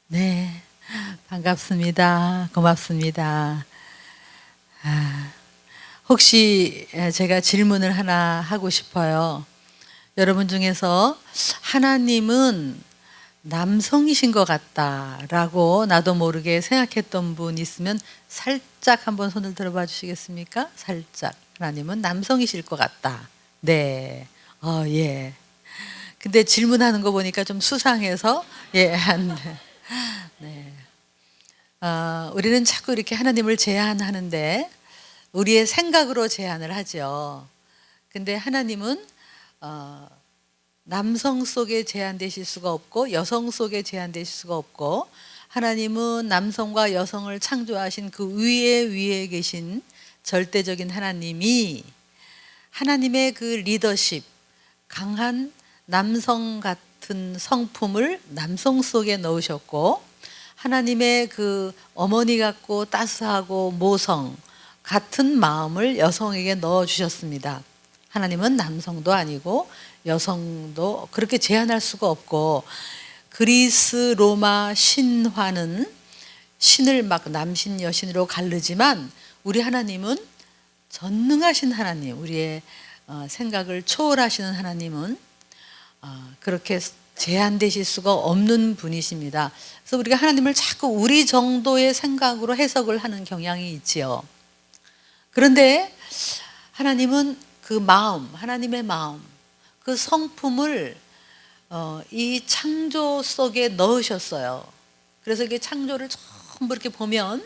네, 반갑습니다. 고맙습니다. 아, 혹시 제가 질문을 하나 하고 싶어요. 여러분 중에서 하나님은 남성이신 것 같다라고 나도 모르게 생각했던 분 있으면 살짝 한번 손을 들어봐 주시겠습니까? 살짝. 하나님은 남성이실 것 같다. 네. 예. 근데 질문하는 거 보니까 좀 수상해서 예, 안 돼. 네. 우리는 자꾸 이렇게 하나님을 제한하는데 우리의 생각으로 제한을 하죠. 근데 하나님은 어, 남성 속에 제한되실 수가 없고 여성 속에 제한되실 수가 없고, 하나님은 남성과 여성을 창조하신 그 위에 계신 절대적인 하나님이 하나님의 그 리더십, 강한 남성 같은 성품을 남성 속에 넣으셨고, 하나님의 그 어머니 같고 따스하고 모성 같은 마음을 여성에게 넣어 주셨습니다. 하나님은 남성도 아니고 여성도 그렇게 제한할 수가 없고, 그리스 로마 신화는 신을 막 남신 여신으로 가르지만 우리 하나님은 전능하신 하나님, 우리의 생각을 초월하시는 하나님은 그렇게 제한되실 수가 없는 분이십니다. 그래서 우리가 하나님을 자꾸 우리 정도의 생각으로 해석을 하는 경향이 있지요. 그런데 하나님은 그 마음, 하나님의 마음, 그 성품을 이 창조 속에 넣으셨어요. 그래서 이게 창조를 전부 이렇게 보면,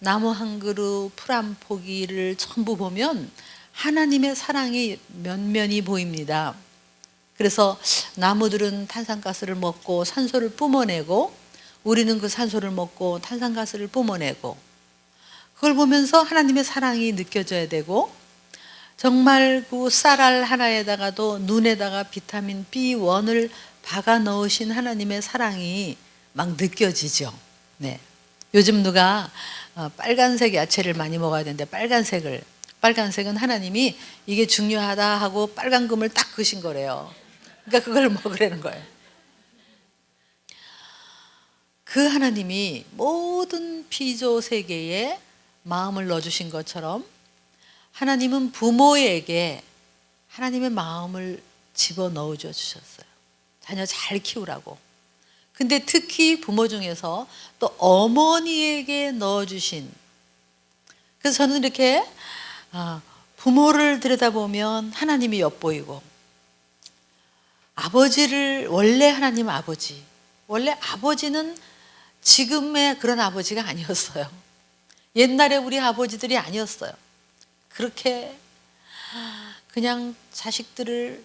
나무 한 그루, 풀 한 포기를 전부 보면 하나님의 사랑이 면면이 보입니다. 그래서 나무들은 탄산가스를 먹고 산소를 뿜어내고, 우리는 그 산소를 먹고 탄산가스를 뿜어내고, 그걸 보면서 하나님의 사랑이 느껴져야 되고, 정말 그 쌀알 하나에다가도 눈에다가 비타민 B1을 박아 넣으신 하나님의 사랑이 막 느껴지죠. 네. 요즘 누가 빨간색 야채를 많이 먹어야 되는데 빨간색은 하나님이 이게 중요하다 하고 빨간 금을 딱 그신 거래요. 그러니까 그걸 먹으라는 거예요. 그 하나님이 모든 피조 세계에 마음을 넣어주신 것처럼, 하나님은 부모에게 하나님의 마음을 집어넣어 주셨어요. 자녀 잘 키우라고. 근데 특히 부모 중에서 또 어머니에게 넣어주신, 그래서 저는 이렇게 부모를 들여다보면 하나님이 엿보이고, 아버지를, 원래 하나님 아버지, 원래 아버지는 지금의 그런 아버지가 아니었어요. 옛날에 우리 아버지들이 아니었어요. 그렇게 그냥 자식들을,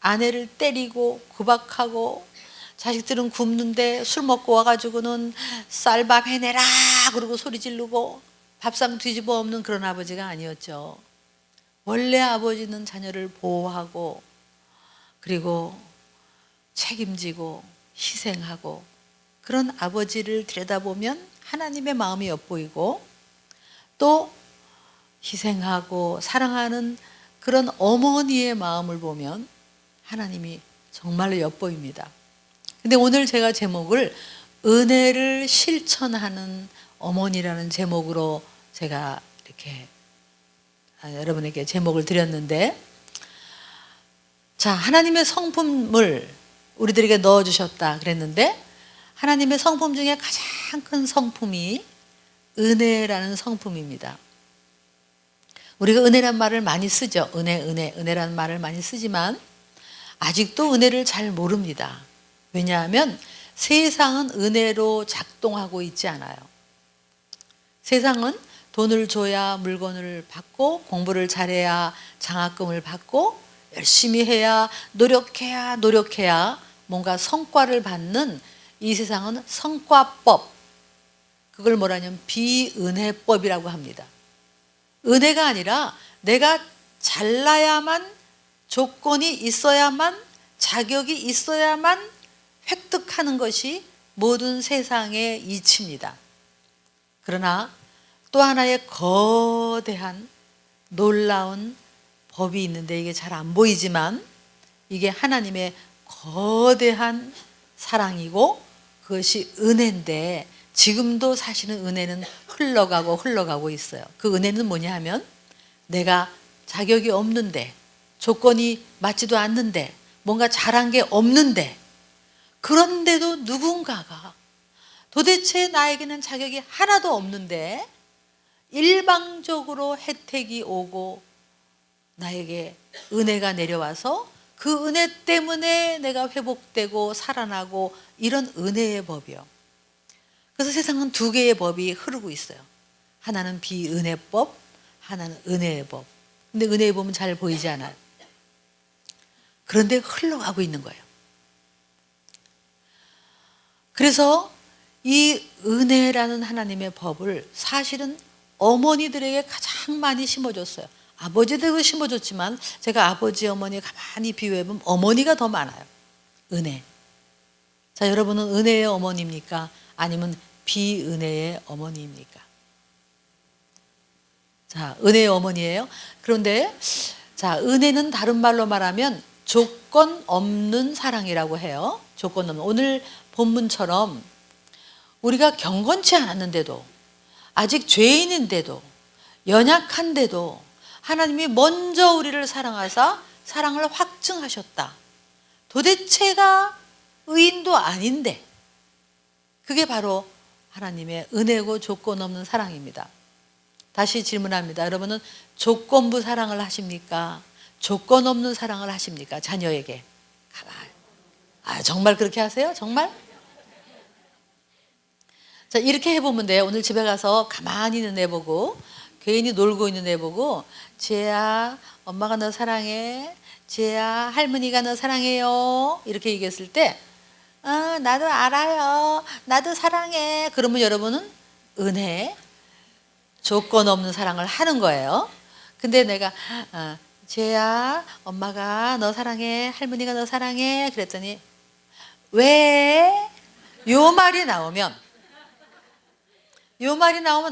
아내를 때리고 구박하고, 자식들은 굶는데 술 먹고 와가지고는 쌀밥 해내라 그러고 소리 지르고 밥상 뒤집어 엎는 그런 아버지가 아니었죠. 원래 아버지는 자녀를 보호하고, 그리고 책임지고 희생하고, 그런 아버지를 들여다보면 하나님의 마음이 엿보이고, 또 희생하고 사랑하는 그런 어머니의 마음을 보면 하나님이 정말로 엿보입니다. 근데 오늘 제가 제목을 은혜를 실천하는 어머니라는 제목으로 제가 이렇게 여러분에게 제목을 드렸는데, 자, 하나님의 성품을 우리들에게 넣어주셨다 그랬는데, 하나님의 성품 중에 가장 큰 성품이 은혜라는 성품입니다. 우리가 은혜란 말을 많이 쓰죠. 은혜라는 말을 많이 쓰지만 아직도 은혜를 잘 모릅니다. 왜냐하면 세상은 은혜로 작동하고 있지 않아요. 세상은 돈을 줘야 물건을 받고, 공부를 잘해야 장학금을 받고, 열심히 해야, 노력해야 뭔가 성과를 받는, 이 세상은 성과법, 그걸 뭐라냐면 비은혜법이라고 합니다. 은혜가 아니라 내가 잘나야만, 조건이 있어야만, 자격이 있어야만 획득하는 것이 모든 세상의 이치입니다. 그러나 또 하나의 거대한 놀라운 법이 있는데, 이게 잘 안 보이지만 이게 하나님의 거대한 사랑이고, 그것이 은혜인데 지금도 사실은 은혜는 흘러가고 있어요. 그 은혜는 뭐냐 하면 내가 자격이 없는데 조건이 맞지도 않는데 뭔가 잘한 게 없는데 그런데도 누군가가 도대체 나에게는 자격이 하나도 없는데 일방적으로 혜택이 오고 나에게 은혜가 내려와서 그 은혜 때문에 내가 회복되고 살아나고 이런 은혜의 법이요. 그래서 세상은 두 개의 법이 흐르고 있어요. 하나는 비은혜법, 하나는 은혜의 법. 근데 은혜의 법은 잘 보이지 않아요. 그런데 흘러가고 있는 거예요. 그래서 이 은혜라는 하나님의 법을 사실은 어머니들에게 가장 많이 심어줬어요. 아버지들도 심어줬지만 제가 아버지 어머니 가만히 비교해보면 어머니가 더 많아요. 은혜. 자, 여러분은 은혜의 어머니입니까? 아니면 비은혜의 어머니입니까? 자, 은혜의 어머니예요. 그런데 자, 은혜는 다른 말로 말하면 조건 없는 사랑이라고 해요. 조건 없는. 오늘 본문처럼 우리가 경건치 않았는데도 아직 죄인인데도 연약한데도 하나님이 먼저 우리를 사랑하사 사랑을 확증하셨다. 도대체가 의인도 아닌데 그게 바로 하나님의 은혜고 조건 없는 사랑입니다. 다시 질문합니다. 여러분은 조건부 사랑을 하십니까? 조건 없는 사랑을 하십니까? 자녀에게. 가만. 정말 그렇게 하세요? 정말? 자, 이렇게 해보면 돼요. 오늘 집에 가서 가만히 있는 애 보고 괜히 놀고 있는 애 보고 지혜야 엄마가 너 사랑해. 지혜야 할머니가 너 사랑해요. 이렇게 얘기했을 때 나도 알아요. 나도 사랑해. 그러면 여러분은 은혜 조건 없는 사랑을 하는 거예요. 근데 내가 지혜야 엄마가 너 사랑해. 할머니가 너 사랑해. 그랬더니 왜? 요 말이 나오면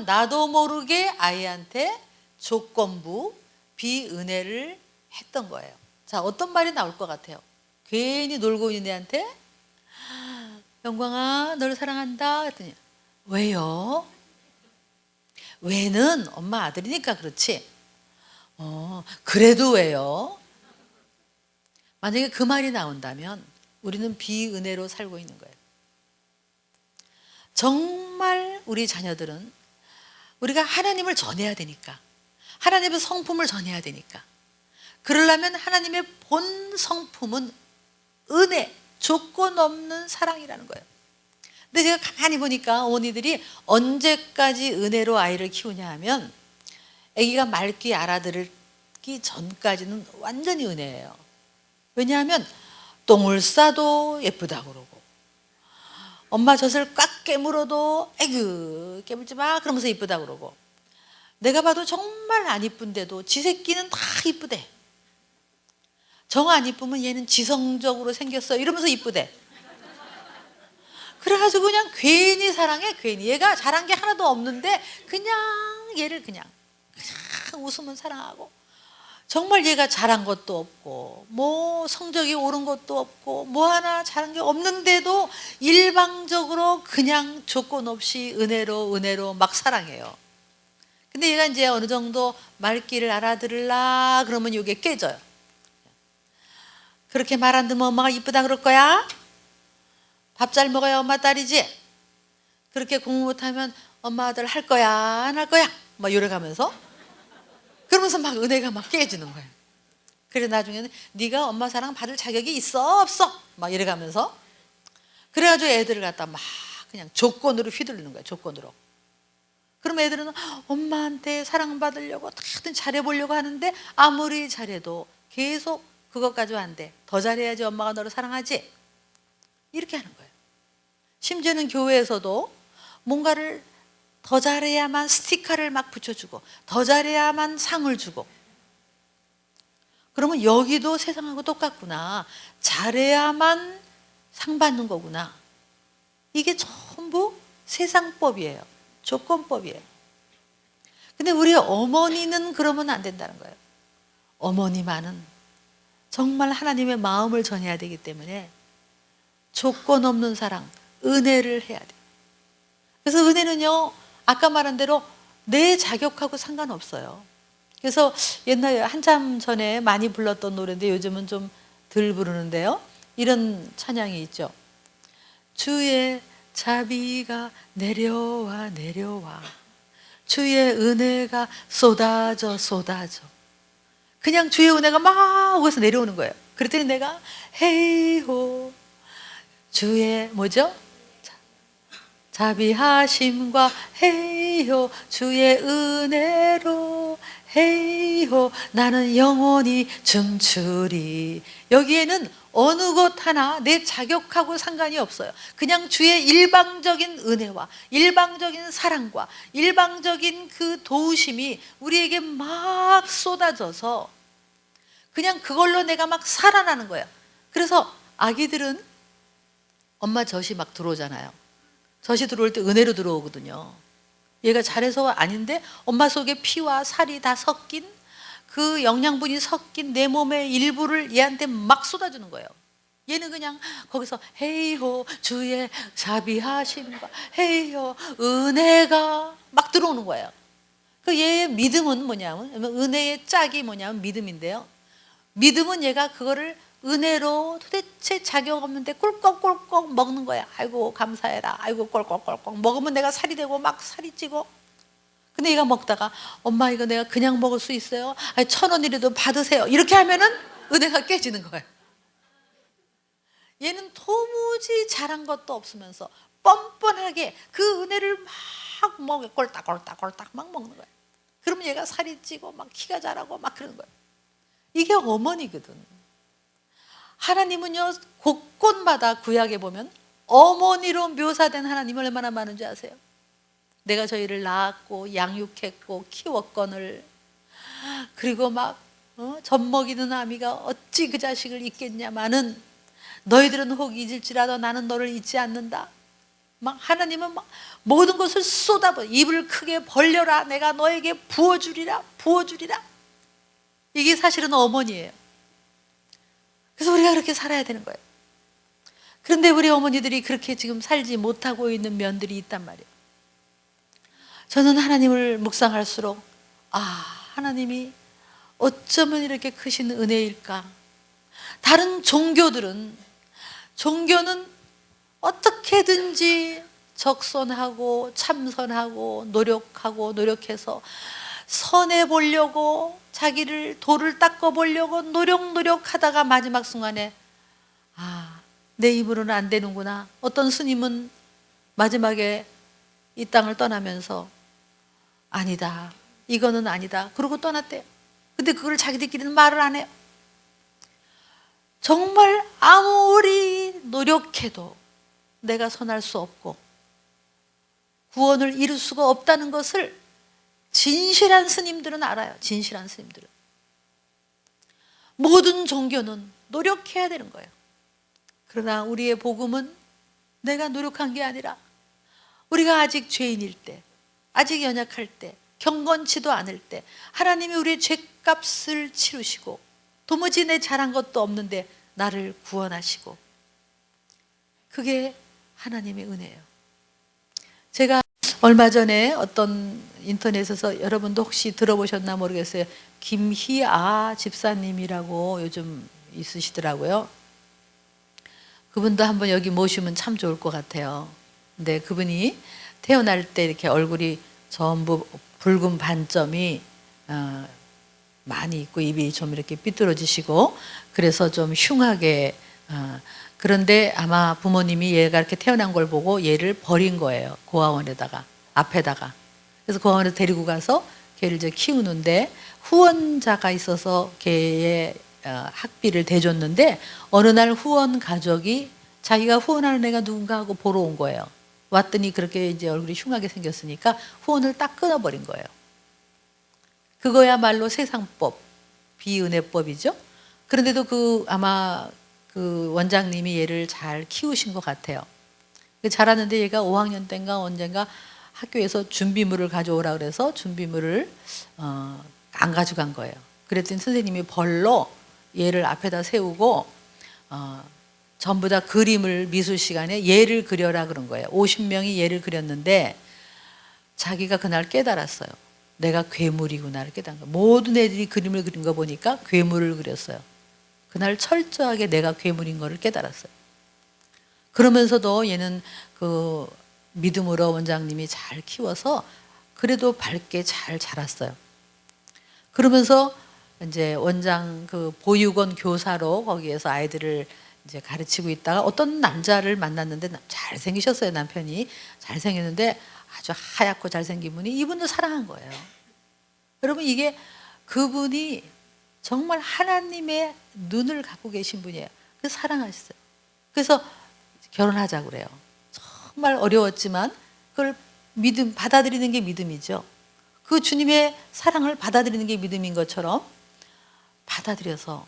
나도 모르게 아이한테 조건부 비은혜를 했던 거예요. 자, 어떤 말이 나올 것 같아요? 괜히 놀고 있는 애한테 영광아 너를 사랑한다 했더니 왜요? 왜는 엄마 아들이니까 그렇지. 그래도 왜요? 만약에 그 말이 나온다면 우리는 비은혜로 살고 있는 거예요. 정말 우리 자녀들은 우리가 하나님을 전해야 되니까 하나님의 성품을 전해야 되니까 그러려면 하나님의 본 성품은 은혜, 조건 없는 사랑이라는 거예요. 근데 제가 가만히 보니까 어머니들이 언제까지 은혜로 아이를 키우냐 하면 아기가 말귀 알아들기 전까지는 완전히 은혜예요. 왜냐하면 똥을 싸도 예쁘다고 그러고 엄마 젖을 꽉 깨물어도 에휴 깨물지 마 그러면서 이쁘다 그러고 내가 봐도 정말 안 이쁜데도 지 새끼는 다 이쁘대. 정 안 이쁘면 얘는 지성적으로 생겼어 이러면서 이쁘대. 그래가지고 그냥 괜히 사랑해. 괜히 얘가 잘한 게 하나도 없는데 그냥 얘를 그냥 웃으면 사랑하고 정말 얘가 잘한 것도 없고 뭐 성적이 오른 것도 없고 뭐 하나 잘한 게 없는데도 일방적으로 그냥 조건 없이 은혜로 막 사랑해요. 근데 얘가 이제 어느 정도 말귀를 알아들으려 그러면 이게 깨져요. 그렇게 말 안 듣면 엄마가 이쁘다 그럴 거야? 밥 잘 먹어야 엄마 딸이지? 그렇게 공부 못하면 엄마 아들 할 거야 안 할 거야? 막 이래가면서 그러면서 막 은혜가 막 깨지는 거예요. 그래 나중에는 네가 엄마 사랑 받을 자격이 있어 없어? 막 이래가면서 그래가지고 애들을 갖다 막 그냥 조건으로 휘두르는 거예요. 조건으로. 그럼 애들은 엄마한테 사랑받으려고 다들 잘해보려고 하는데 아무리 잘해도 계속 그것 가지고 안 돼. 더 잘해야지 엄마가 너를 사랑하지. 이렇게 하는 거예요. 심지어는 교회에서도 뭔가를 더 잘해야만 스티커를 막 붙여주고 더 잘해야만 상을 주고 그러면 여기도 세상하고 똑같구나. 잘해야만 상 받는 거구나. 이게 전부 세상법이에요. 조건법이에요. 근데 우리 어머니는 그러면 안 된다는 거예요. 어머니만은 정말 하나님의 마음을 전해야 되기 때문에 조건 없는 사랑, 은혜를 해야 돼. 그래서 은혜는요, 아까 말한 대로 내 자격하고 상관없어요. 그래서 옛날에 한참 전에 많이 불렀던 노래인데 요즘은 좀 덜 부르는데요. 이런 찬양이 있죠. 주의 자비가 내려와 내려와, 주의 은혜가 쏟아져 쏟아져. 그냥 주의 은혜가 막 오서 내려오는 거예요. 그랬더니 내가 헤이호 주의 뭐죠? 자비하심과 헤이호 주의 은혜로 헤이호 나는 영원히 춤추리. 여기에는 어느 것 하나 내 자격하고 상관이 없어요. 그냥 주의 일방적인 은혜와 일방적인 사랑과 일방적인 그 도우심이 우리에게 막 쏟아져서 그냥 그걸로 내가 막 살아나는 거예요. 그래서 아기들은 엄마 젖이 막 들어오잖아요. 젖이 들어올 때 은혜로 들어오거든요. 얘가 잘해서 아닌데 엄마 속에 피와 살이 다 섞인 그 영양분이 섞인 내 몸의 일부를 얘한테 막 쏟아주는 거예요. 얘는 그냥 거기서 헤이호 주의 자비하심과 헤이호 은혜가 막 들어오는 거예요. 그 얘의 믿음은 뭐냐면, 은혜의 짝이 뭐냐면 믿음인데요. 믿음은 얘가 그거를 은혜로 도대체 자격 없는데 꿀꺽꿀꺽 먹는 거야. 아이고 감사해라. 아이고 꿀꺽꿀꺽 먹으면 내가 살이 되고 막 살이 찌고. 근데 얘가 먹다가 엄마 이거 내가 그냥 먹을 수 있어요? 1,000원이라도 받으세요. 이렇게 하면은 은혜가 깨지는 거예요. 얘는 도무지 잘한 것도 없으면서 뻔뻔하게 그 은혜를 막 먹어 꼴딱꼴딱꼴딱 막 먹는 거예요. 그러면 얘가 살이 찌고 막 키가 자라고 막 그러는 거예요. 이게 어머니거든. 하나님은요, 곳곳마다 구약에 보면 어머니로 묘사된 하나님을 얼마나 많은지 아세요? 내가 저희를 낳았고 양육했고 키웠거늘, 그리고 막 젖 먹이는 아미가 어찌 그 자식을 잊겠냐마는 너희들은 혹 잊을지라도 나는 너를 잊지 않는다. 막 하나님은 막 모든 것을 쏟아부어 입을 크게 벌려라 내가 너에게 부어주리라 부어주리라. 이게 사실은 어머니예요. 그래서 우리가 그렇게 살아야 되는 거예요. 그런데 우리 어머니들이 그렇게 지금 살지 못하고 있는 면들이 있단 말이에요. 저는 하나님을 묵상할수록 하나님이 어쩌면 이렇게 크신 은혜일까. 다른 종교는 어떻게든지 적선하고 참선하고 노력해서 선해 보려고 자기를 돌을 닦아 보려고 노력하다가 마지막 순간에 내 입으로는 안 되는구나. 어떤 스님은 마지막에 이 땅을 떠나면서 아니다, 이거는 아니다 그러고 떠났대요. 근데 그걸 자기들끼리는 말을 안 해요. 정말 아무리 노력해도 내가 선할 수 없고 구원을 이룰 수가 없다는 것을 진실한 스님들은 알아요. 진실한 스님들은. 모든 종교는 노력해야 되는 거예요. 그러나 우리의 복음은 내가 노력한 게 아니라 우리가 아직 죄인일 때, 아직 연약할 때, 경건치도 않을 때 하나님이 우리의 죄값을 치르시고 도무지 내 잘한 것도 없는데 나를 구원하시고, 그게 하나님의 은혜예요. 제가 얼마 전에 어떤 인터넷에서 여러분도 혹시 들어보셨나 모르겠어요. 김희아 집사님이라고 요즘 있으시더라고요. 그분도 한번 여기 모시면 참 좋을 것 같아요. 근데 그분이 태어날 때 이렇게 얼굴이 전부 붉은 반점이 많이 있고 입이 좀 이렇게 삐뚤어지시고 그래서 좀 흉하게, 그런데 아마 부모님이 얘가 이렇게 태어난 걸 보고 얘를 버린 거예요. 고아원에다가, 앞에다가. 그래서 고아원에 데리고 가서 걔를 이제 키우는데 후원자가 있어서 걔의 학비를 대줬는데 어느 날 후원 가족이 자기가 후원하는 애가 누군가 하고 보러 온 거예요. 왔더니 그렇게 이제 얼굴이 흉하게 생겼으니까 후원을 딱 끊어버린 거예요. 그거야말로 세상법, 비은혜법이죠. 그런데도 아마 그 원장님이 얘를 잘 키우신 것 같아요. 자랐는데 얘가 5학년 때인가 언젠가 학교에서 준비물을 가져오라 그래서 준비물을 안 가져간 거예요. 그랬더니 선생님이 벌로 얘를 앞에다 세우고 전부 다 그림을 미술 시간에 예를 그려라 그런 거예요. 50명이 예를 그렸는데 자기가 그날 깨달았어요. 내가 괴물이구나를 깨달은 거예요. 모든 애들이 그림을 그린 거 보니까 괴물을 그렸어요. 그날 철저하게 내가 괴물인 거를 깨달았어요. 그러면서도 얘는 그 믿음으로 원장님이 잘 키워서 그래도 밝게 잘 자랐어요. 그러면서 이제 원장 그 보육원 교사로 거기에서 아이들을 이제 가르치고 있다가 어떤 남자를 만났는데 잘생기셨어요. 남편이 잘생겼는데 아주 하얗고 잘생긴 분이 이분도 사랑한 거예요. 여러분 이게 그분이 정말 하나님의 눈을 갖고 계신 분이에요. 그래서 사랑하셨어요. 그래서 결혼하자고 그래요. 정말 어려웠지만 그걸 받아들이는 게 믿음이죠. 그 주님의 사랑을 받아들이는 게 믿음인 것처럼 받아들여서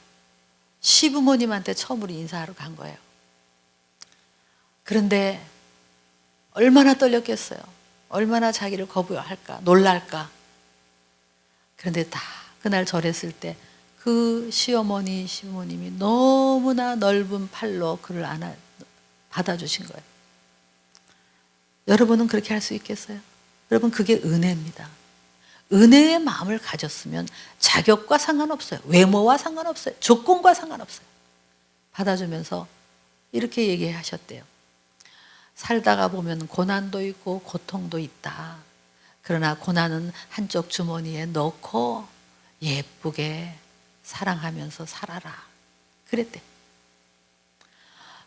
시부모님한테 처음으로 인사하러 간 거예요. 그런데 얼마나 떨렸겠어요. 얼마나 자기를 거부할까, 놀랄까. 그런데 다 그날 절했을 때 그 시어머니, 시부모님이 너무나 넓은 팔로 그를 받아주신 거예요. 여러분은 그렇게 할 수 있겠어요? 여러분 그게 은혜입니다. 은혜의 마음을 가졌으면 자격과 상관없어요. 외모와 상관없어요. 조건과 상관없어요. 받아주면서 이렇게 얘기하셨대요. 살다가 보면 고난도 있고 고통도 있다. 그러나 고난은 한쪽 주머니에 넣고 예쁘게 사랑하면서 살아라. 그랬대.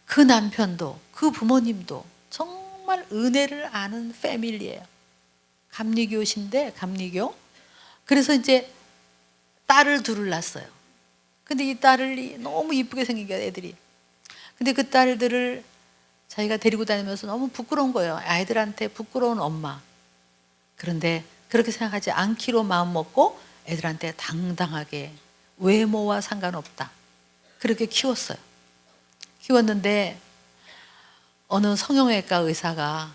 그 남편도 그 부모님도 정말 은혜를 아는 패밀리예요. 감리교신데 감리교. 그래서 이제 딸을 둘을 낳았어요. 근데 이 딸을 너무 이쁘게 생긴 거예요, 애들이. 근데 그 딸들을 자기가 데리고 다니면서 너무 부끄러운 거예요. 아이들한테 부끄러운 엄마. 그런데 그렇게 생각하지 않기로 마음 먹고 애들한테 당당하게 외모와 상관없다. 그렇게 키웠어요. 키웠는데 어느 성형외과 의사가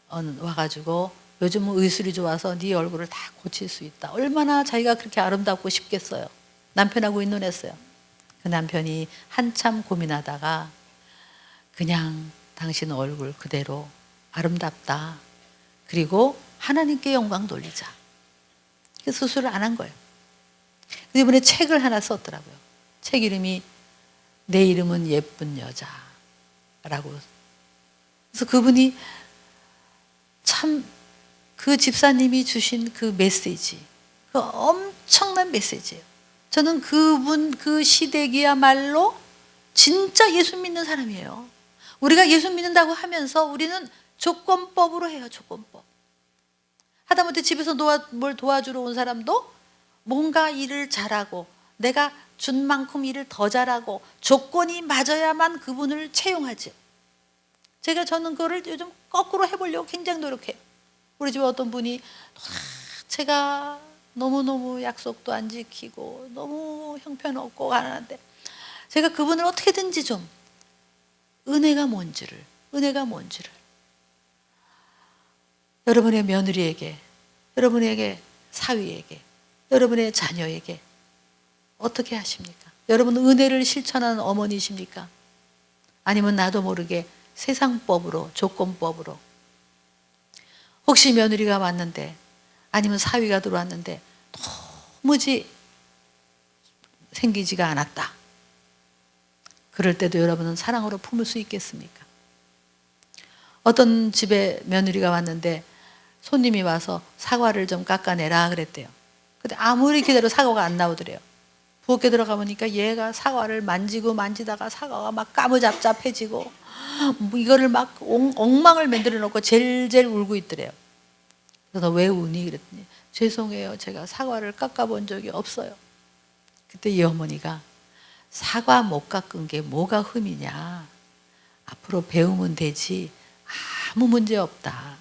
와가지고 요즘은 의술이 좋아서 네 얼굴을 다 고칠 수 있다. 얼마나 자기가 그렇게 아름답고 싶겠어요. 남편하고 의논했어요. 그 남편이 한참 고민하다가 그냥 당신 얼굴 그대로 아름답다. 그리고 하나님께 영광 돌리자. 그래서 수술을 안 한 거예요. 이번에 책을 하나 썼더라고요. 책 이름이 내 이름은 예쁜 여자라고. 그래서 그분이 참 그 집사님이 주신 그 메시지, 그 엄청난 메시지예요. 저는 그분 그 시댁이야말로 진짜 예수 믿는 사람이에요. 우리가 예수 믿는다고 하면서 우리는 조건법으로 해요. 조건법. 하다못해 집에서 뭘 도와주러 온 사람도 뭔가 일을 잘하고 내가 준 만큼 일을 더 잘하고 조건이 맞아야만 그분을 채용하죠. 저는 그거를 요즘 거꾸로 해보려고 굉장히 노력해요. 우리 집에 어떤 분이 제가 너무너무 약속도 안 지키고 너무 형편없고 가난한데 제가 그분을 어떻게든지 좀 은혜가 뭔지를 여러분의 며느리에게, 여러분에게 사위에게, 여러분의 자녀에게 어떻게 하십니까? 여러분은 은혜를 실천하는 어머니십니까? 아니면 나도 모르게 세상법으로, 조건법으로. 혹시 며느리가 왔는데 아니면 사위가 들어왔는데 도무지 생기지가 않았다. 그럴 때도 여러분은 사랑으로 품을 수 있겠습니까? 어떤 집에 며느리가 왔는데 손님이 와서 사과를 좀 깎아내라 그랬대요. 근데 아무리 기다려도 사과가 안 나오더래요. 부엌에 들어가 보니까 얘가 사과를 만지다가 사과가 막 까무잡잡해지고 이거를 막 엉망을 만들어 놓고 젤젤 울고 있더래요. 그래서 너 왜 우니? 그랬더니 죄송해요. 제가 사과를 깎아본 적이 없어요. 그때 이 어머니가 사과 못 깎은 게 뭐가 흠이냐. 앞으로 배우면 되지. 아무 문제 없다.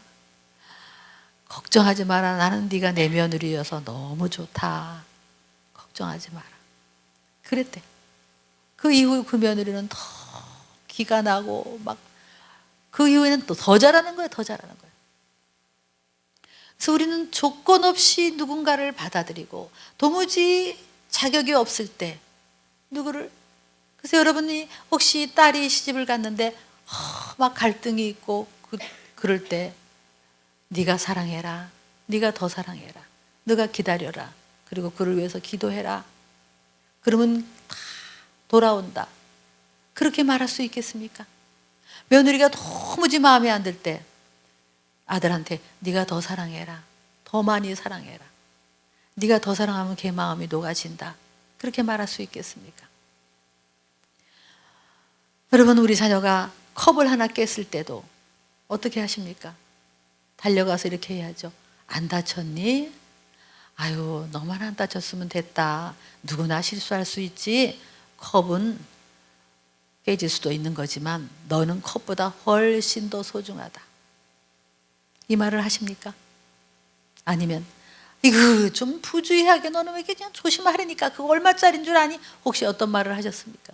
걱정하지 마라. 나는 네가 내 며느리여서 너무 좋다. 걱정하지 마라. 그랬대. 그 이후 그 며느리는 더 기가 나고 막 그 이후에는 또 더 잘하는 거예요. 더 잘하는 거예요. 그래서 우리는 조건 없이 누군가를 받아들이고 도무지 자격이 없을 때 누구를 그래서 여러분이 혹시 딸이 시집을 갔는데 막 갈등이 있고 그럴 때 네가 사랑해라, 네가 더 사랑해라, 네가 기다려라, 그리고 그를 위해서 기도해라. 그러면 다 돌아온다. 그렇게 말할 수 있겠습니까? 며느리가 도무지 마음에 안 들 때 아들한테 네가 더 사랑해라, 더 많이 사랑해라, 네가 더 사랑하면 걔 마음이 녹아진다. 그렇게 말할 수 있겠습니까? 여러분, 우리 자녀가 컵을 하나 깼을 때도 어떻게 하십니까? 달려가서 이렇게 해야죠. 안 다쳤니? 아유, 너만 안 다쳤으면 됐다. 누구나 실수할 수 있지. 컵은 깨질 수도 있는 거지만 너는 컵보다 훨씬 더 소중하다. 이 말을 하십니까? 아니면 이거 좀 부주의하게 너는 왜 이렇게 그냥 조심하라니까 그거 얼마짜리인 줄 아니? 혹시 어떤 말을 하셨습니까?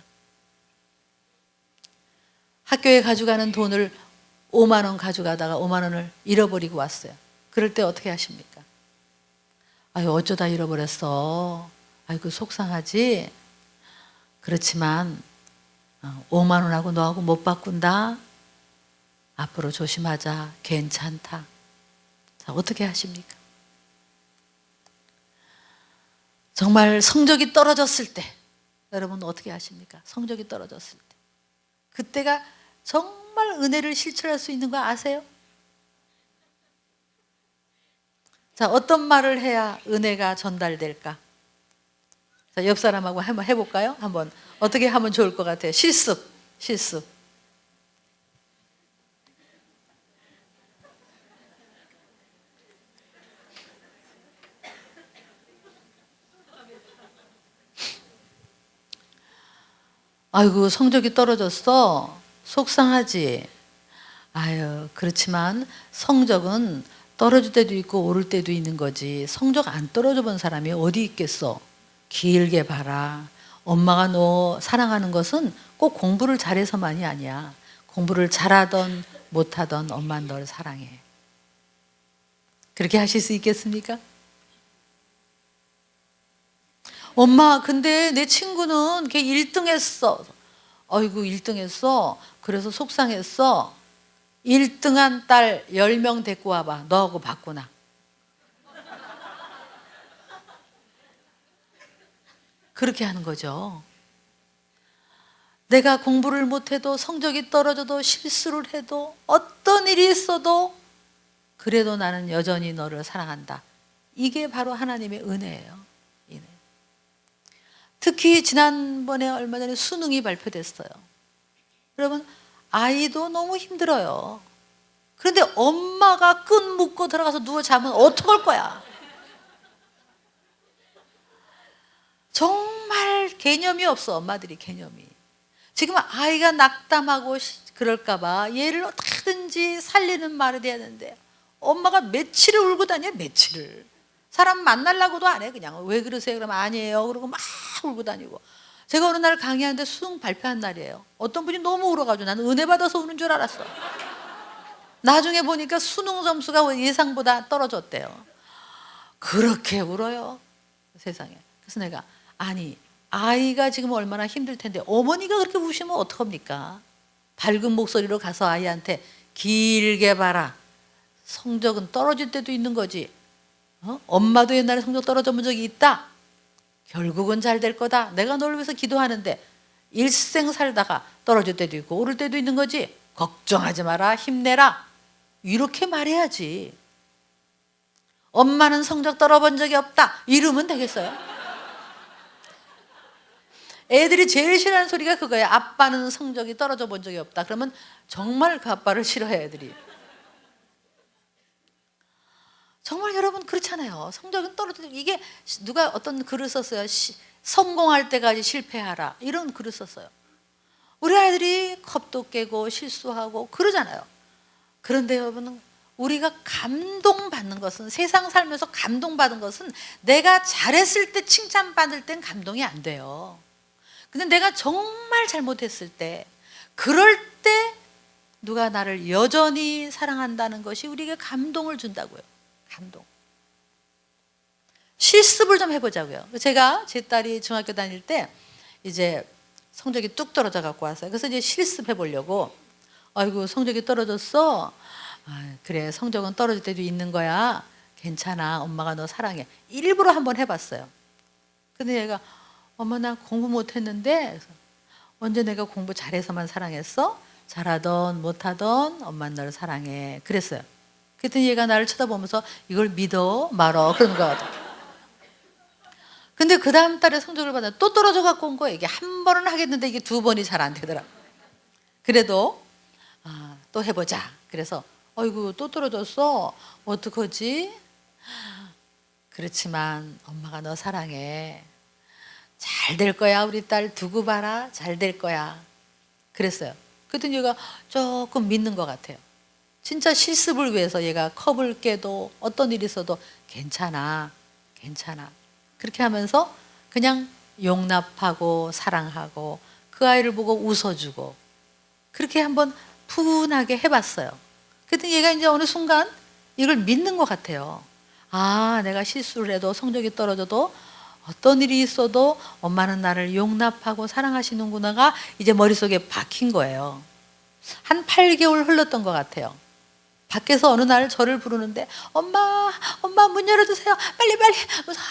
학교에 가져가는 돈을 5만 원 가져가다가 5만 원을 잃어버리고 왔어요. 그럴 때 어떻게 하십니까? 아유, 어쩌다 잃어버렸어. 아이고, 속상하지? 그렇지만 5만 원하고 너하고 못 바꾼다. 앞으로 조심하자. 괜찮다. 자, 어떻게 하십니까? 정말 성적이 떨어졌을 때 여러분 어떻게 하십니까? 성적이 떨어졌을 때 그때가 정말 은혜를 실천할 수 있는 거 아세요? 자, 어떤 말을 해야 은혜가 전달될까? 자, 옆 사람하고 한번 해볼까요? 한번 어떻게 하면 좋을 것 같아요? 실습. 아이고, 성적이 떨어졌어. 속상하지? 아유, 그렇지만 성적은 떨어질 때도 있고 오를 때도 있는 거지. 성적 안 떨어져 본 사람이 어디 있겠어? 길게 봐라. 엄마가 너 사랑하는 것은 꼭 공부를 잘해서만이 아니야. 공부를 잘하던 못하던 엄마는 널 사랑해. 그렇게 하실 수 있겠습니까? 엄마, 근데 내 친구는 걔 1등 했어. 어이구, 1등 했어. 그래서 속상했어. 1등한 딸 10명 데리고 와봐. 너하고 바꾸나. 그렇게 하는 거죠. 내가 공부를 못해도 성적이 떨어져도 실수를 해도 어떤 일이 있어도 그래도 나는 여전히 너를 사랑한다. 이게 바로 하나님의 은혜예요. 은혜. 특히 지난번에 얼마 전에 수능이 발표됐어요. 여러분, 아이도 너무 힘들어요. 그런데 엄마가 끈 묶고 들어가서 누워 자면 어떡할 거야? 정말 개념이 없어, 엄마들이 개념이. 지금 아이가 낙담하고 그럴까봐 얘를 어떻게든지 살리는 말이 되는데 엄마가 며칠을 울고 다녀, 며칠을. 사람 만나려고도 안 해, 그냥. 왜 그러세요? 그러면 아니에요. 그러고 막 울고 다니고. 제가 어느 날 강의하는데 수능 발표한 날이에요. 어떤 분이 너무 울어가지고 나는 은혜 받아서 우는 줄 알았어. 나중에 보니까 수능 점수가 예상보다 떨어졌대요. 그렇게 울어요, 세상에. 그래서 내가 아니, 아이가 지금 얼마나 힘들 텐데 어머니가 그렇게 우시면 어떡합니까? 밝은 목소리로 가서 아이한테 길게 봐라. 성적은 떨어질 때도 있는 거지. 엄마도 옛날에 성적 떨어져 본 적이 있다. 결국은 잘 될 거다. 내가 널 위해서 기도하는데 일생 살다가 떨어질 때도 있고 오를 때도 있는 거지. 걱정하지 마라. 힘내라. 이렇게 말해야지. 엄마는 성적 떨어본 적이 없다. 이러면 되겠어요? 애들이 제일 싫어하는 소리가 그거예요. 아빠는 성적이 떨어져 본 적이 없다. 그러면 정말 그 아빠를 싫어해, 애들이. 정말 여러분 그렇잖아요. 성적은 떨어져. 이게 누가 어떤 글을 썼어요. 성공할 때까지 실패하라. 이런 글을 썼어요. 우리 아이들이 컵도 깨고 실수하고 그러잖아요. 그런데 여러분, 우리가 감동받는 것은, 세상 살면서 감동받은 것은 내가 잘했을 때 칭찬받을 땐 감동이 안 돼요. 근데 내가 정말 잘못했을 때, 그럴 때 누가 나를 여전히 사랑한다는 것이 우리에게 감동을 준다고요. 감동. 실습을 좀 해보자고요. 제가 제 딸이 중학교 다닐 때 이제 성적이 뚝 떨어져 갖고 왔어요. 그래서 이제 실습해 보려고, 아이고 성적이 떨어졌어. 아, 그래 성적은 떨어질 때도 있는 거야. 괜찮아. 엄마가 너 사랑해. 일부러 한번 해봤어요. 근데 얘가 엄마 나 공부 못했는데. 그래서 언제 내가 공부 잘해서만 사랑했어? 잘하던 못하던 엄마는 널 사랑해. 그랬어요. 그랬더니 얘가 나를 쳐다보면서 이걸 믿어 말어 그런 거 같아. 근데 그 다음 달에 성적을 받아 또 떨어져 갖고 온 거예요. 이게 한 번은 하겠는데 이게 두 번이 잘 안 되더라. 그래도 또 해보자. 그래서 어이구 또 떨어졌어. 어떡하지? 그렇지만 엄마가 너 사랑해. 잘 될 거야. 우리 딸 두고 봐라. 잘 될 거야. 그랬어요. 그랬더니 얘가 조금 믿는 것 같아요. 진짜 실습을 위해서 얘가 컵을 깨도 어떤 일이 있어도 괜찮아. 괜찮아. 그렇게 하면서 그냥 용납하고 사랑하고 그 아이를 보고 웃어주고 그렇게 한번 푸근하게 해봤어요. 그랬더니 얘가 이제 어느 순간 이걸 믿는 것 같아요. 아, 내가 실수를 해도 성적이 떨어져도 어떤 일이 있어도 엄마는 나를 용납하고 사랑하시는구나가 이제 머릿속에 박힌 거예요. 한 8개월 흘렀던 것 같아요. 밖에서 어느 날 저를 부르는데 엄마 문 열어주세요. 빨리.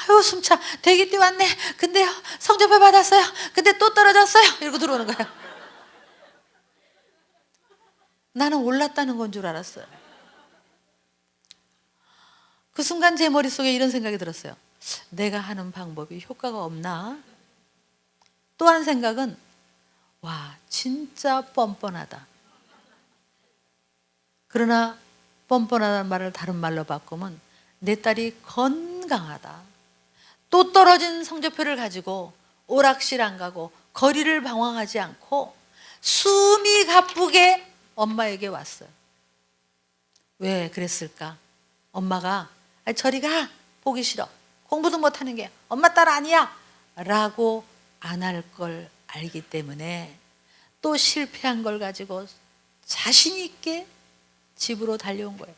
아유 숨차. 대기띠 왔네. 근데요 성적표 받았어요. 근데 또 떨어졌어요. 이러고 들어오는 거예요. 나는 올랐다는 건 줄 알았어요. 그 순간 제 머릿속에 이런 생각이 들었어요. 내가 하는 방법이 효과가 없나? 또 한 생각은 와 진짜 뻔뻔하다. 그러나 뻔뻔하다는 말을 다른 말로 바꾸면 내 딸이 건강하다. 또 떨어진 성적표를 가지고 오락실 안 가고 거리를 방황하지 않고 숨이 가쁘게 엄마에게 왔어요. 왜 그랬을까? 엄마가 저리 가. 보기 싫어. 공부도 못하는 게 엄마 딸 아니야. 라고 안 할 걸 알기 때문에 또 실패한 걸 가지고 자신 있게 집으로 달려온 거예요.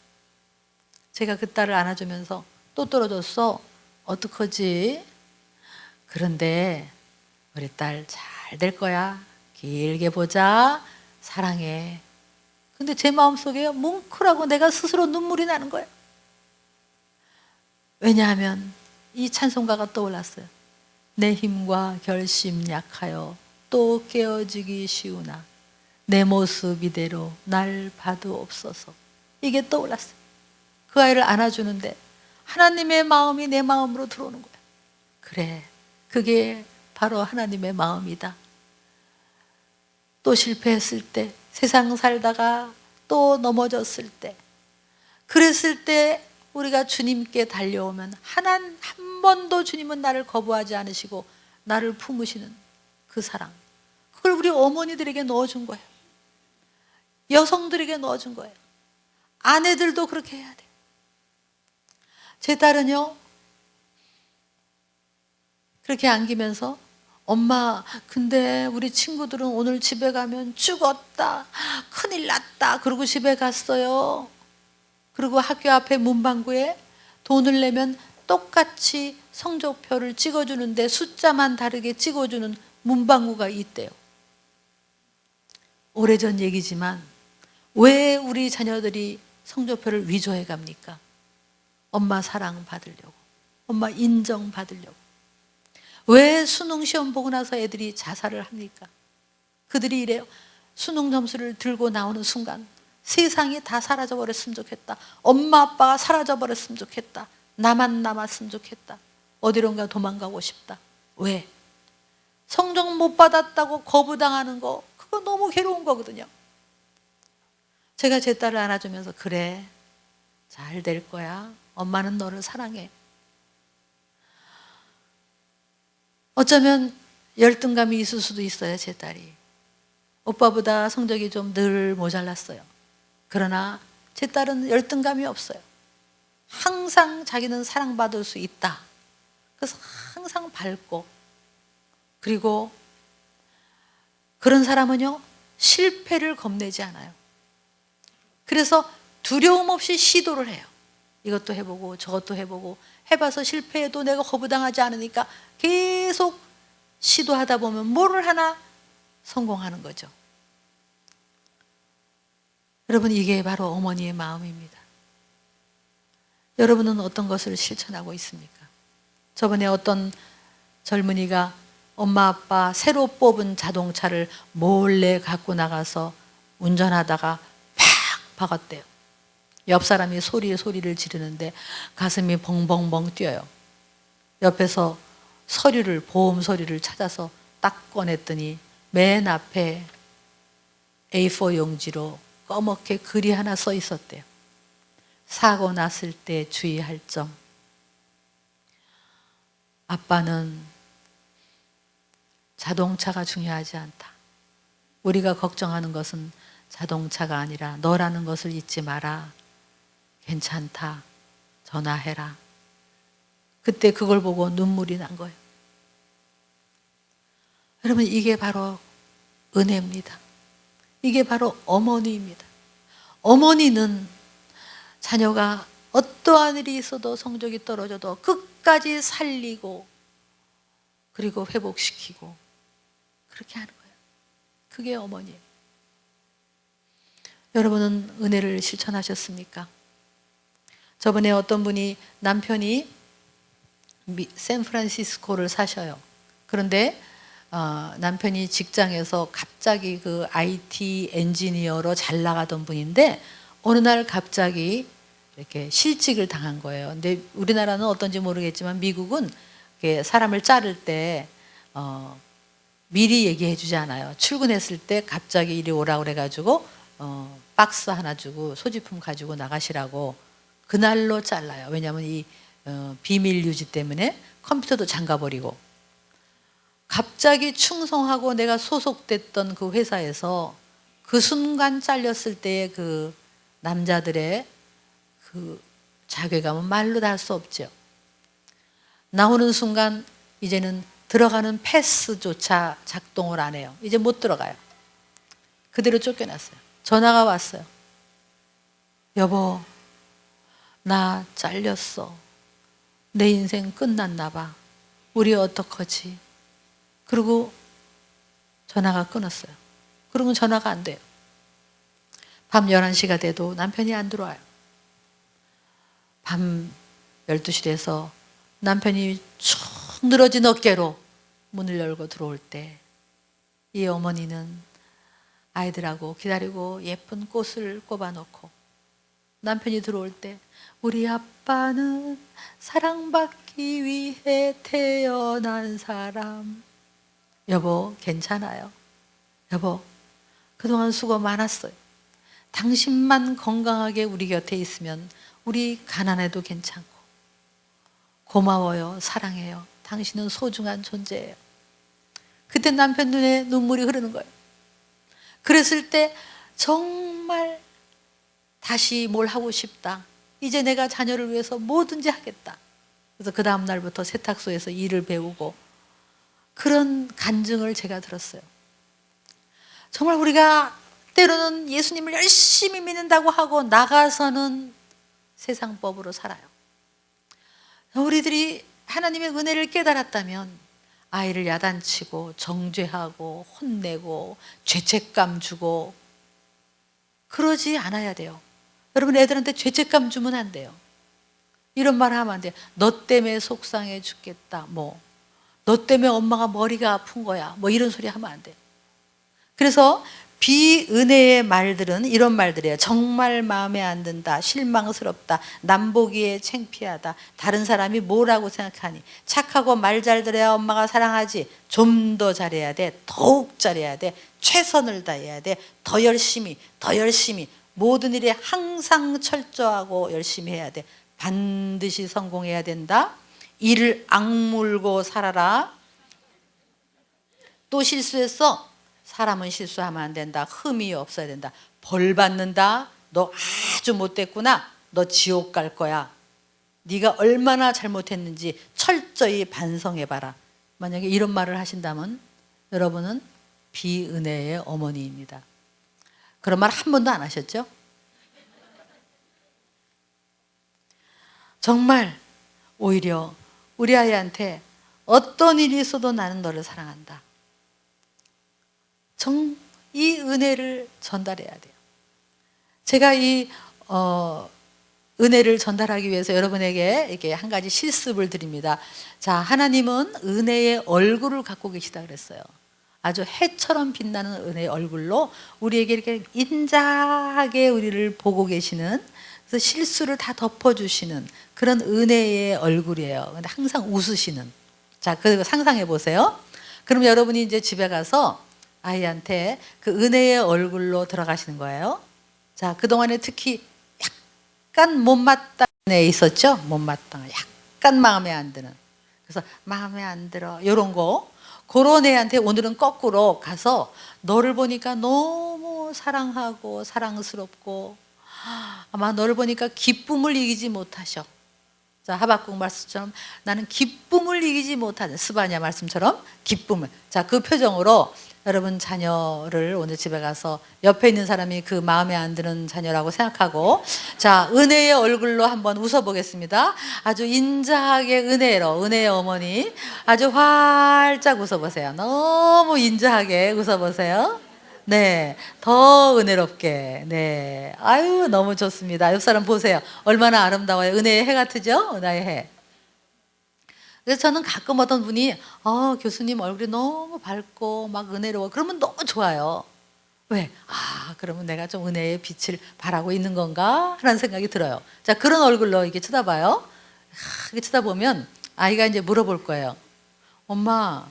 제가 그 딸을 안아주면서 또 떨어졌어. 어떡하지? 그런데 우리 딸 잘 될 거야. 길게 보자. 사랑해. 근데 제 마음속에 뭉클하고 내가 스스로 눈물이 나는 거예요. 왜냐하면 이 찬송가가 떠올랐어요. 내 힘과 결심 약하여 또 깨어지기 쉬우나 내 모습 이대로 날 봐두옵소서. 이게 떠올랐어요. 그 아이를 안아주는데 하나님의 마음이 내 마음으로 들어오는 거예요. 그래, 그게 바로 하나님의 마음이다. 또 실패했을 때, 세상 살다가 또 넘어졌을 때, 그랬을 때 우리가 주님께 달려오면 한 번도 주님은 나를 거부하지 않으시고 나를 품으시는 그 사랑, 그걸 우리 어머니들에게 넣어준 거예요. 여성들에게 넣어준 거예요. 아내들도 그렇게 해야 돼요. 제 딸은요 그렇게 안기면서 엄마 근데 우리 친구들은 오늘 집에 가면 죽었다 큰일 났다 그러고 집에 갔어요. 그리고 학교 앞에 문방구에 돈을 내면 똑같이 성적표를 찍어주는데 숫자만 다르게 찍어주는 문방구가 있대요. 오래전 얘기지만 왜 우리 자녀들이 성적표를 위조해 갑니까? 엄마 사랑 받으려고, 엄마 인정 받으려고. 왜 수능 시험 보고 나서 애들이 자살을 합니까? 그들이 이래요. 수능 점수를 들고 나오는 순간 세상이 다 사라져 버렸으면 좋겠다. 엄마 아빠가 사라져 버렸으면 좋겠다. 나만 남았으면 좋겠다. 어디론가 도망가고 싶다. 왜? 성적 못 받았다고 거부당하는 거 그거 너무 괴로운 거거든요. 제가 제 딸을 안아주면서 그래 잘 될 거야. 엄마는 너를 사랑해. 어쩌면 열등감이 있을 수도 있어요. 제 딸이 오빠보다 성적이 좀 늘 모자랐어요. 그러나 제 딸은 열등감이 없어요. 항상 자기는 사랑받을 수 있다. 그래서 항상 밝고, 그리고 그런 사람은요 실패를 겁내지 않아요. 그래서 두려움 없이 시도를 해요. 이것도 해보고 저것도 해보고 해봐서 실패해도 내가 거부당하지 않으니까 계속 시도하다 보면 뭐를 하나 성공하는 거죠. 여러분, 이게 바로 어머니의 마음입니다. 여러분은 어떤 것을 실천하고 있습니까? 저번에 어떤 젊은이가 엄마 아빠 새로 뽑은 자동차를 몰래 갖고 나가서 운전하다가 팍 박았대요. 옆 사람이 소리를 지르는데 가슴이 벙벙벙 뛰어요. 옆에서 보험 서류를 찾아서 딱 꺼냈더니 맨 앞에 A4 용지로 꺼멓게 글이 하나 써 있었대요. 사고 났을 때 주의할 점. 아빠는 자동차가 중요하지 않다. 우리가 걱정하는 것은 자동차가 아니라 너라는 것을 잊지 마라. 괜찮다. 전화해라. 그때 그걸 보고 눈물이 난 거예요. 여러분, 이게 바로 은혜입니다. 이게 바로 어머니입니다. 어머니는 자녀가 어떠한 일이 있어도 성적이 떨어져도 끝까지 살리고 그리고 회복시키고 그렇게 하는 거예요. 그게 어머니예요. 여러분은 은혜를 실천하셨습니까? 저번에 어떤 분이 남편이 샌프란시스코를 사셔요. 그런데 남편이 직장에서 갑자기 그 IT 엔지니어로 잘 나가던 분인데 어느 날 갑자기 이렇게 실직을 당한 거예요. 근데 우리나라는 어떤지 모르겠지만 미국은 사람을 자를 때 미리 얘기해 주지 않아요. 출근했을 때 갑자기 이리 오라 그래가지고 박스 하나 주고 소지품 가지고 나가시라고 그날로 잘라요. 왜냐하면 이 비밀 유지 때문에 컴퓨터도 잠가버리고 갑자기 충성하고 내가 소속됐던 그 회사에서 그 순간 잘렸을 때의 그 남자들의 그 자괴감은 말로 다 할 수 없죠. 나오는 순간 이제는 들어가는 패스조차 작동을 안 해요. 이제 못 들어가요. 그대로 쫓겨났어요. 전화가 왔어요. 여보, 나 잘렸어. 내 인생 끝났나 봐. 우리 어떡하지? 그리고 전화가 끊었어요. 그러면 전화가 안 돼요. 밤 11시가 돼도 남편이 안 들어와요. 밤 12시 돼서 남편이 축 늘어진 어깨로 문을 열고 들어올 때 이 어머니는 아이들하고 기다리고 예쁜 꽃을 꼽아놓고 남편이 들어올 때 우리 아빠는 사랑받기 위해 태어난 사람. 여보, 괜찮아요. 여보, 그동안 수고 많았어요. 당신만 건강하게 우리 곁에 있으면 우리 가난해도 괜찮고 고마워요. 사랑해요. 당신은 소중한 존재예요. 그때 남편 눈에 눈물이 흐르는 거예요. 그랬을 때 정말 다시 뭘 하고 싶다. 이제 내가 자녀를 위해서 뭐든지 하겠다. 그래서 그 다음 날부터 세탁소에서 일을 배우고 그런 간증을 제가 들었어요. 정말 우리가 때로는 예수님을 열심히 믿는다고 하고 나가서는 세상법으로 살아요. 우리들이 하나님의 은혜를 깨달았다면 아이를 야단치고 정죄하고 혼내고 죄책감 주고 그러지 않아야 돼요. 여러분, 애들한테 죄책감 주면 안 돼요. 이런 말 하면 안 돼요. 너 때문에 속상해 죽겠다. 너 때문에 엄마가 머리가 아픈 거야. 이런 소리 하면 안 돼요. 그래서 비은혜의 말들은 이런 말들이에요. 정말 마음에 안 든다. 실망스럽다. 남보기에 창피하다. 다른 사람이 뭐라고 생각하니. 착하고 말 잘 들어야 엄마가 사랑하지. 좀 더 잘해야 돼. 더욱 잘해야 돼. 최선을 다해야 돼. 더 열심히. 모든 일에 항상 철저하고 열심히 해야 돼. 반드시 성공해야 된다. 이를 악물고 살아라. 또 실수했어. 사람은 실수하면 안 된다. 흠이 없어야 된다. 벌 받는다. 너 아주 못됐구나. 너 지옥 갈 거야. 네가 얼마나 잘못했는지 철저히 반성해봐라. 만약에 이런 말을 하신다면 여러분은 비은혜의 어머니입니다. 그런 말 한 번도 안 하셨죠? 정말 오히려 우리 아이한테 어떤 일이 있어도 나는 너를 사랑한다. 이 은혜를 전달해야 돼요. 제가 이 은혜를 전달하기 위해서 여러분에게 이렇게 한 가지 실습을 드립니다. 자, 하나님은 은혜의 얼굴을 갖고 계시다 그랬어요. 아주 해처럼 빛나는 은혜의 얼굴로 우리에게 이렇게 인자하게 우리를 보고 계시는, 그래서 실수를 다 덮어주시는 그런 은혜의 얼굴이에요. 근데 항상 웃으시는. 자, 그거 상상해 보세요. 그럼 여러분이 이제 집에 가서 아이한테 그 은혜의 얼굴로 들어가시는 거예요. 자, 그동안에 특히 약간 못마땅한 애 있었죠? 못마땅한, 약간 마음에 안 드는. 그래서 마음에 안 들어, 요런 거. 그런 애한테 오늘은 거꾸로 가서 너를 보니까 너무 사랑하고 사랑스럽고 아마 너를 보니까 기쁨을 이기지 못하셔. 자, 하박국 말씀처럼 나는 기쁨을 이기지 못하는, 스바냐 말씀처럼 기쁨을. 자, 그 표정으로 여러분 자녀를 오늘 집에 가서 옆에 있는 사람이 그 마음에 안 드는 자녀라고 생각하고, 자, 은혜의 얼굴로 한번 웃어보겠습니다. 아주 인자하게 은혜의 어머니 아주 활짝 웃어보세요. 너무 인자하게 웃어보세요. 네, 더 은혜롭게. 네, 아유, 너무 좋습니다. 옆 사람 보세요. 얼마나 아름다워요. 은혜의 해 같으죠? 은혜의 해. 그래서 저는 가끔 어떤 분이 교수님 얼굴이 너무 밝고 막 은혜로워, 그러면 너무 좋아요. 왜? 그러면 내가 좀 은혜의 빛을 발하고 있는 건가 하는 생각이 들어요. 자, 그런 얼굴로 이렇게 쳐다봐요. 이렇게 쳐다보면 아이가 이제 물어볼 거예요. 엄마,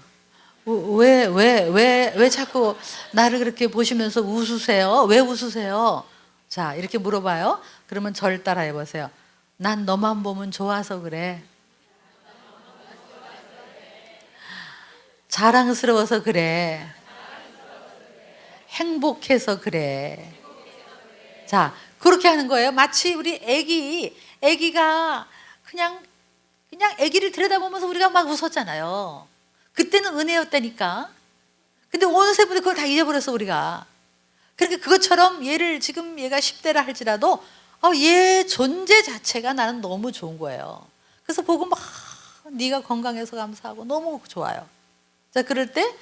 왜 자꾸 나를 그렇게 보시면서 웃으세요? 왜 웃으세요? 자, 이렇게 물어봐요. 그러면 저를 따라 해보세요. 난 너만 보면 좋아서 그래. 자랑스러워서 그래. 행복해서 그래. 자, 그렇게 하는 거예요. 마치 우리 애기가 그냥 애기를 들여다보면서 우리가 막 웃었잖아요. 그때는 은혜였다니까. 근데 온 세분이 그걸 다 잊어버렸어, 우리가. 그러니까 그것처럼 지금 얘가 10대라 할지라도 얘 존재 자체가 나는 너무 좋은 거예요. 그래서 보고 막 네가 건강해서 감사하고 너무 좋아요. 자, 그럴 때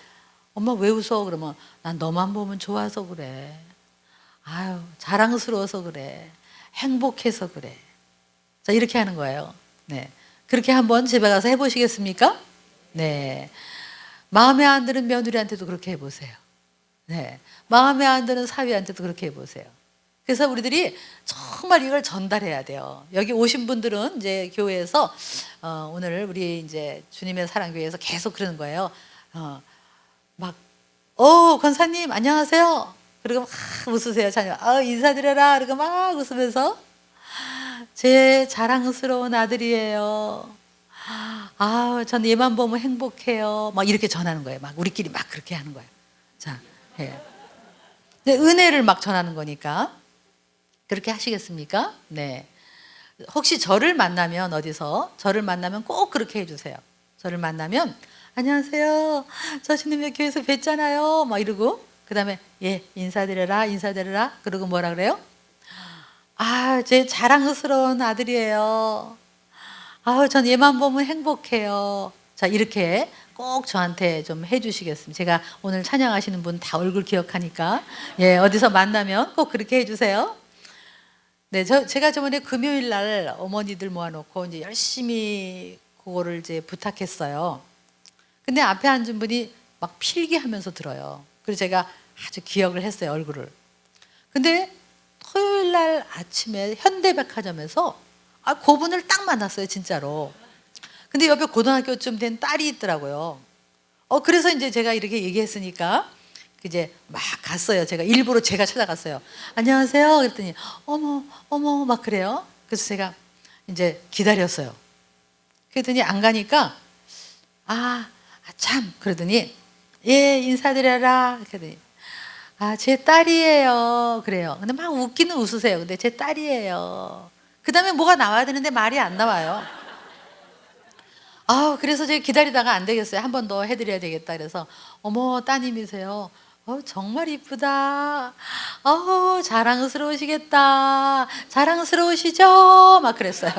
엄마 왜 웃어? 그러면 난 너만 보면 좋아서 그래. 아유, 자랑스러워서 그래. 행복해서 그래. 자, 이렇게 하는 거예요. 네, 그렇게 한번 집에 가서 해보시겠습니까? 네, 마음에 안 드는 며느리한테도 그렇게 해보세요. 네, 마음에 안 드는 사위한테도 그렇게 해보세요. 그래서 우리들이 정말 이걸 전달해야 돼요. 여기 오신 분들은 이제 교회에서 오늘 우리 이제 주님의 사랑교회에서 계속 그러는 거예요. 권사님 안녕하세요. 그리고 막 웃으세요. 자녀 인사드려라. 그리고 막 웃으면서 제 자랑스러운 아들이에요. 전 얘만 보면 행복해요. 막 이렇게 전하는 거예요. 막 우리끼리 막 그렇게 하는 거예요. 자, 예. 은혜를 막 전하는 거니까 그렇게 하시겠습니까? 네. 혹시 저를 만나면 저를 만나면 꼭 그렇게 해주세요. 저를 만나면 안녕하세요. 저 주님의 교회에서 뵀잖아요. 막 이러고 그 다음에 인사드려라. 그러고 뭐라 그래요? 제 자랑스러운 아들이에요. 전 얘만 보면 행복해요. 자, 이렇게 꼭 저한테 좀 해주시겠습니다. 제가 오늘 찬양하시는 분 다 얼굴 기억하니까 어디서 만나면 꼭 그렇게 해주세요. 네, 제가 저번에 금요일 날 어머니들 모아놓고 이제 열심히 그거를 이제 부탁했어요. 근데 앞에 앉은 분이 막 필기하면서 들어요. 그래서 제가 아주 기억을 했어요, 얼굴을. 근데 토요일 날 아침에 현대백화점에서 그분을 딱 만났어요, 진짜로. 근데 옆에 고등학교쯤 된 딸이 있더라고요. 그래서 이제 제가 이렇게 얘기했으니까 이제 막 갔어요. 제가 일부러 찾아갔어요. 안녕하세요. 그랬더니 어머 막 그래요. 그래서 제가 이제 기다렸어요. 그랬더니 안 가니까 참 그러더니 인사드려라. 그랬더니 제 딸이에요. 그래요. 근데 막 웃기는 웃으세요. 근데 제 딸이에요. 그 다음에 뭐가 나와야 되는데 말이 안 나와요. 그래서 제가 기다리다가 안 되겠어요. 한 번 더 해드려야 되겠다. 그래서 어머 따님이세요. 정말 이쁘다. 자랑스러우시겠다. 자랑스러우시죠? 막 그랬어요.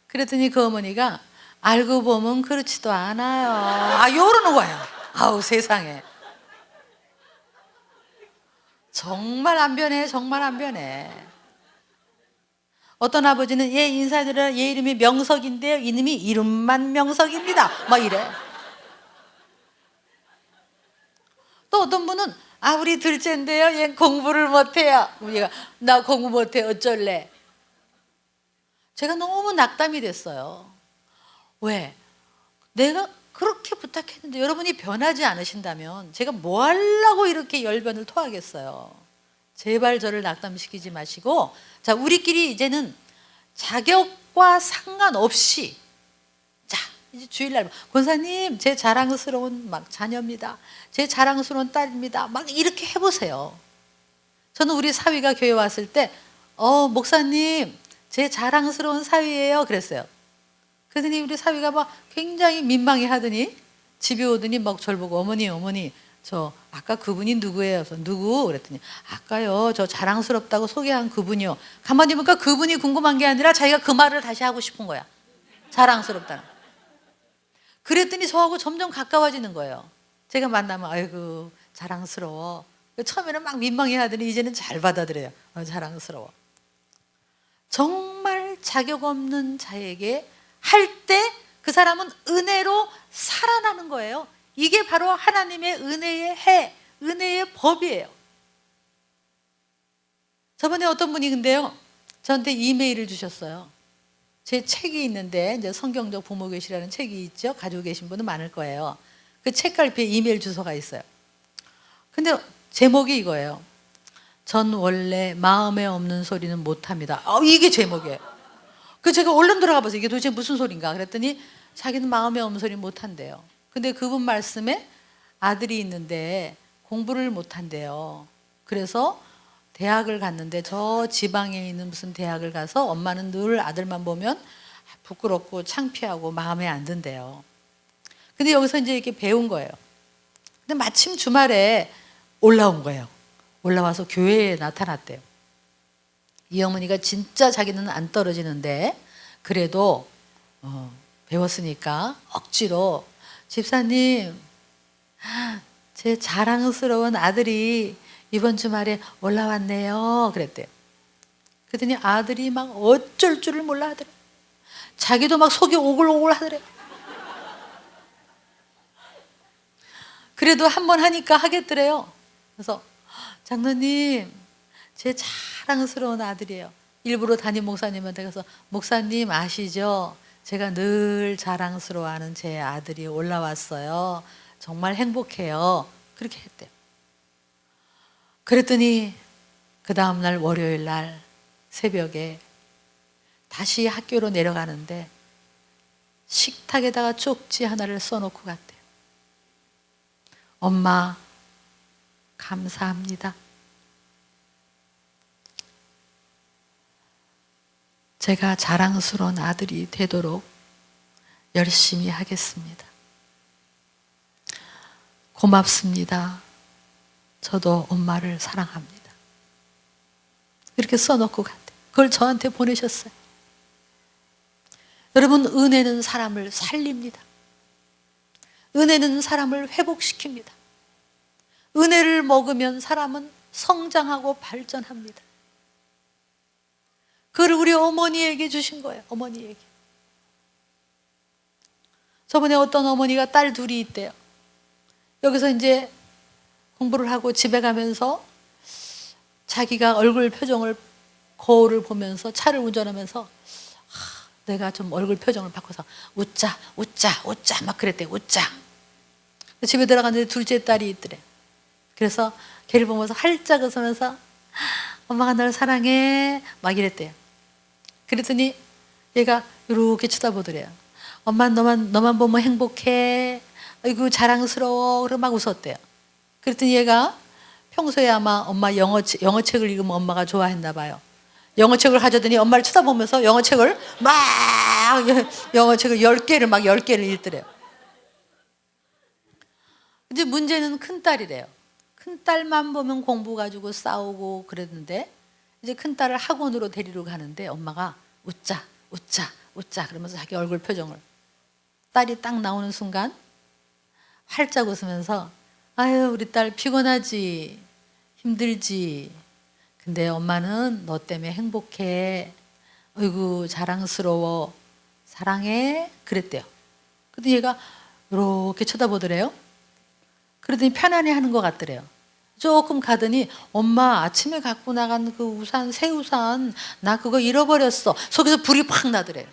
그랬더니 그 어머니가 알고 보면 그렇지도 않아요. 이러는 거예요. 아우 세상에. 정말 안 변해, 정말 안 변해. 어떤 아버지는 얘 인사드려, 얘 이름이 명석인데요, 이놈이 이름만 명석입니다, 막 이래. 또 어떤 분은 우리 둘째인데요, 얘 공부를 못해요. 그럼 얘가 나 공부 못해 어쩔래. 제가 너무 낙담이 됐어요. 왜? 내가 그렇게 부탁했는데 여러분이 변하지 않으신다면 제가 뭐 하려고 이렇게 열변을 토하겠어요. 제발 저를 낙담시키지 마시고, 자, 우리끼리 이제는 자격과 상관없이, 자, 이제 주일날 권사님 제 자랑스러운 막 자녀입니다, 제 자랑스러운 딸입니다, 막 이렇게 해보세요. 저는 우리 사위가 교회 왔을 때 목사님 제 자랑스러운 사위예요 그랬어요. 그랬더니 우리 사위가 막 굉장히 민망해 하더니 집에 오더니 막 저를 보고 어머니 저 아까 그분이 누구예요? 그래서 누구? 그랬더니 아까요 저 자랑스럽다고 소개한 그분이요. 가만히 보니까 그분이 궁금한 게 아니라 자기가 그 말을 다시 하고 싶은 거야. 자랑스럽다는. 그랬더니 저하고 점점 가까워지는 거예요. 제가 만나면 아이고 자랑스러워. 처음에는 막 민망해 하더니 이제는 잘 받아들여요. 자랑스러워. 정말 자격 없는 자에게 할 때 그 사람은 은혜로 살아나는 거예요. 이게 바로 하나님의 은혜의 은혜의 법이에요. 저번에 어떤 분이 근데요, 저한테 이메일을 주셨어요. 제 책이 있는데, 이제 성경적 부모교실이라는 책이 있죠. 가지고 계신 분은 많을 거예요. 그 책갈피에 이메일 주소가 있어요. 근데 제목이 이거예요. 전 원래 마음에 없는 소리는 못합니다. 이게 제목이에요. 그 제가 얼른 들어가 봐서 이게 도대체 무슨 소린가 그랬더니 자기는 마음에 없는 소리 못한대요. 근데 그분 말씀에 아들이 있는데 공부를 못한대요. 그래서 대학을 갔는데 저 지방에 있는 무슨 대학을 가서 엄마는 늘 아들만 보면 부끄럽고 창피하고 마음에 안 든대요. 근데 여기서 이제 이렇게 배운 거예요. 근데 마침 주말에 올라온 거예요. 올라와서 교회에 나타났대요. 이 어머니가 진짜 자기는 안 떨어지는데 그래도 배웠으니까 억지로 집사님 제 자랑스러운 아들이 이번 주말에 올라왔네요 그랬대요. 그랬더니 아들이 막 어쩔 줄을 몰라 하더래. 자기도 막 속이 오글오글 하더래. 그래도 한 번 하니까 하겠더래요. 그래서 장로님 제 자랑스러운 아들이에요. 일부러 담임 목사님한테 가서 목사님 아시죠? 제가 늘 자랑스러워하는 제 아들이 올라왔어요. 정말 행복해요. 그렇게 했대요. 그랬더니 그 다음날 월요일 날 새벽에 다시 학교로 내려가는데 식탁에다가 쪽지 하나를 써놓고 갔대요. 엄마 감사합니다. 제가 자랑스러운 아들이 되도록 열심히 하겠습니다. 고맙습니다. 저도 엄마를 사랑합니다. 이렇게 써놓고 갔대요. 그걸 저한테 보내셨어요. 여러분, 은혜는 사람을 살립니다. 은혜는 사람을 회복시킵니다. 은혜를 먹으면 사람은 성장하고 발전합니다. 그걸 우리 어머니에게 주신 거예요. 어머니에게. 저번에 어떤 어머니가 딸 둘이 있대요. 여기서 이제 공부를 하고 집에 가면서 자기가 얼굴 표정을, 거울을 보면서 차를 운전하면서 내가 좀 얼굴 표정을 바꿔서 웃자 막 그랬대요. 웃자. 집에 들어갔는데 둘째 딸이 있더래. 그래서 걔를 보면서 활짝 웃으면서 엄마가 널 사랑해 막 이랬대요. 그랬더니 얘가 이렇게 쳐다보더래요. 엄마 너만 보면 행복해. 아이고 자랑스러워. 그러고 막 웃었대요. 그랬더니 얘가 평소에 아마 엄마 영어책을 읽으면 엄마가 좋아했나 봐요. 영어책을 가져더니 엄마를 쳐다보면서 영어책을 10개를 읽더래요. 이제 문제는 큰딸이래요. 큰딸만 보면 공부 가지고 싸우고 그랬는데 이제 큰딸을 학원으로 데리러 가는데 엄마가 웃자 그러면서 자기 얼굴 표정을, 딸이 딱 나오는 순간 활짝 웃으면서 아유 우리 딸 피곤하지, 힘들지. 근데 엄마는 너 때문에 행복해. 어이구 자랑스러워. 사랑해. 그랬대요. 근데 얘가 이렇게 쳐다보더래요. 그러더니 편안해하는 것 같더래요. 조금 가더니 엄마 아침에 갖고 나간 그 우산, 새 우산 나 그거 잃어버렸어. 속에서 불이 팍 나더래요.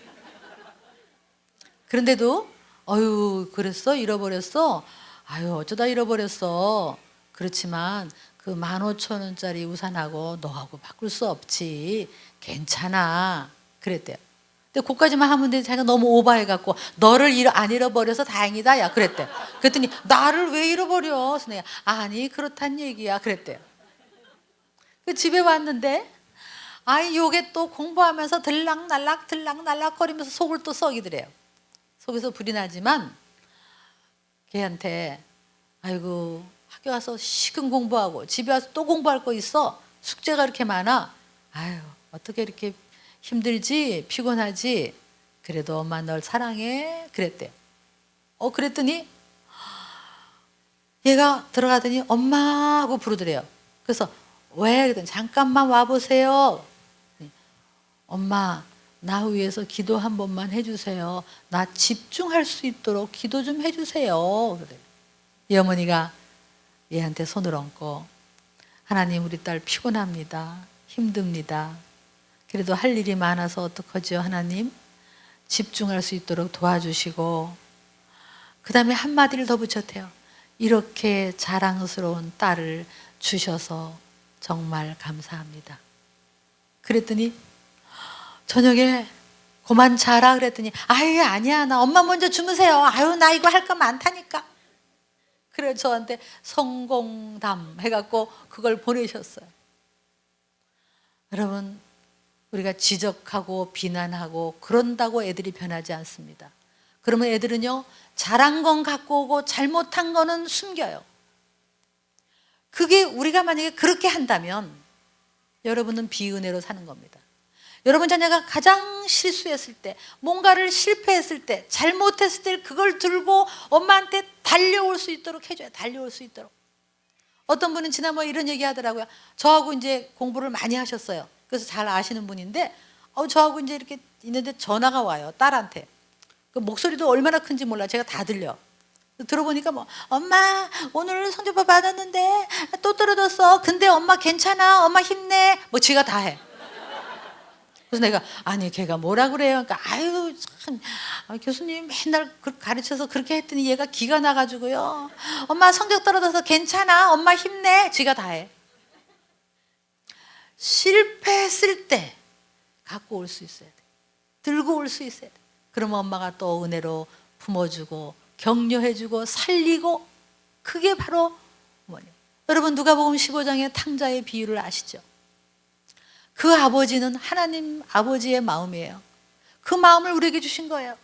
그런데도 어유 그랬어? 잃어버렸어? 아유 어쩌다 잃어버렸어. 그렇지만 그 15,000원짜리 우산하고 너하고 바꿀 수 없지. 괜찮아. 그랬대요. 근데 그까지만 하면 되는데 자기가 너무 오버해갖고 너를 안 잃어버려서 다행이다 야 그랬대. 그랬더니 나를 왜 잃어버려? 그래서 내가 아니 그렇단 얘기야 그랬대요. 그 집에 왔는데 아이 요게 또 공부하면서 들락날락 거리면서 속을 또 썩이더래요. 속에서 불이 나지만 걔한테 아이고 학교 가서 시큰 공부하고 집에 와서 또 공부할 거 있어. 숙제가 이렇게 많아. 아유 어떻게 이렇게 힘들지 피곤하지. 그래도 엄마 널 사랑해 그랬대요. 그랬더니 얘가 들어가더니 엄마 하고 부르더래요. 그래서 왜? 그랬더니 잠깐만 와보세요. 엄마 나 위해서 기도 한 번만 해주세요. 나 집중할 수 있도록 기도 좀 해주세요. 그래. 이 어머니가 얘한테 손을 얹고 하나님 우리 딸 피곤합니다. 힘듭니다. 그래도 할 일이 많아서 어떡하죠 하나님? 집중할 수 있도록 도와주시고 그 다음에 한마디를 더 붙였대요. 이렇게 자랑스러운 딸을 주셔서 정말 감사합니다. 그랬더니 저녁에 그만 자라 그랬더니 아유 아니야 나 엄마 먼저 주무세요. 아유 나 이거 할 거 많다니까. 그래 저한테 성공담 해갖고 그걸 보내셨어요. 여러분 우리가 지적하고 비난하고 그런다고 애들이 변하지 않습니다. 그러면 애들은요 잘한 건 갖고 오고 잘못한 거는 숨겨요. 그게 우리가 만약에 그렇게 한다면 여러분은 비은혜로 사는 겁니다. 여러분 자녀가 가장 실수했을 때 뭔가를 실패했을 때 잘못했을 때 그걸 들고 엄마한테 달려올 수 있도록 해줘요. 달려올 수 있도록. 어떤 분은 지난번에 이런 얘기 하더라고요. 저하고 이제 공부를 많이 하셨어요. 그래서 잘 아시는 분인데 저하고 이제 이렇게 있는데 전화가 와요. 딸한테. 그 목소리도 얼마나 큰지 몰라. 제가 다 들려. 들어보니까 뭐 엄마 오늘 성적표 받았는데 또 떨어졌어. 근데 엄마 괜찮아. 엄마 힘내. 뭐 지가 다 해. 그래서 내가 아니 걔가 뭐라 그래요. 그러니까 아유 참 교수님 맨날 가르쳐서 그렇게 했더니 얘가 기가 나가지고요. 엄마 성적 떨어져서 괜찮아. 엄마 힘내. 지가 다 해. 실패했을 때 갖고 올 수 있어야 돼. 들고 올 수 있어야 돼. 그러면 엄마가 또 은혜로 품어주고 격려해주고 살리고 그게 바로 뭐냐. 여러분 누가복음 15장의 탕자의 비유를 아시죠? 그 아버지는 하나님 아버지의 마음이에요. 그 마음을 우리에게 주신 거예요.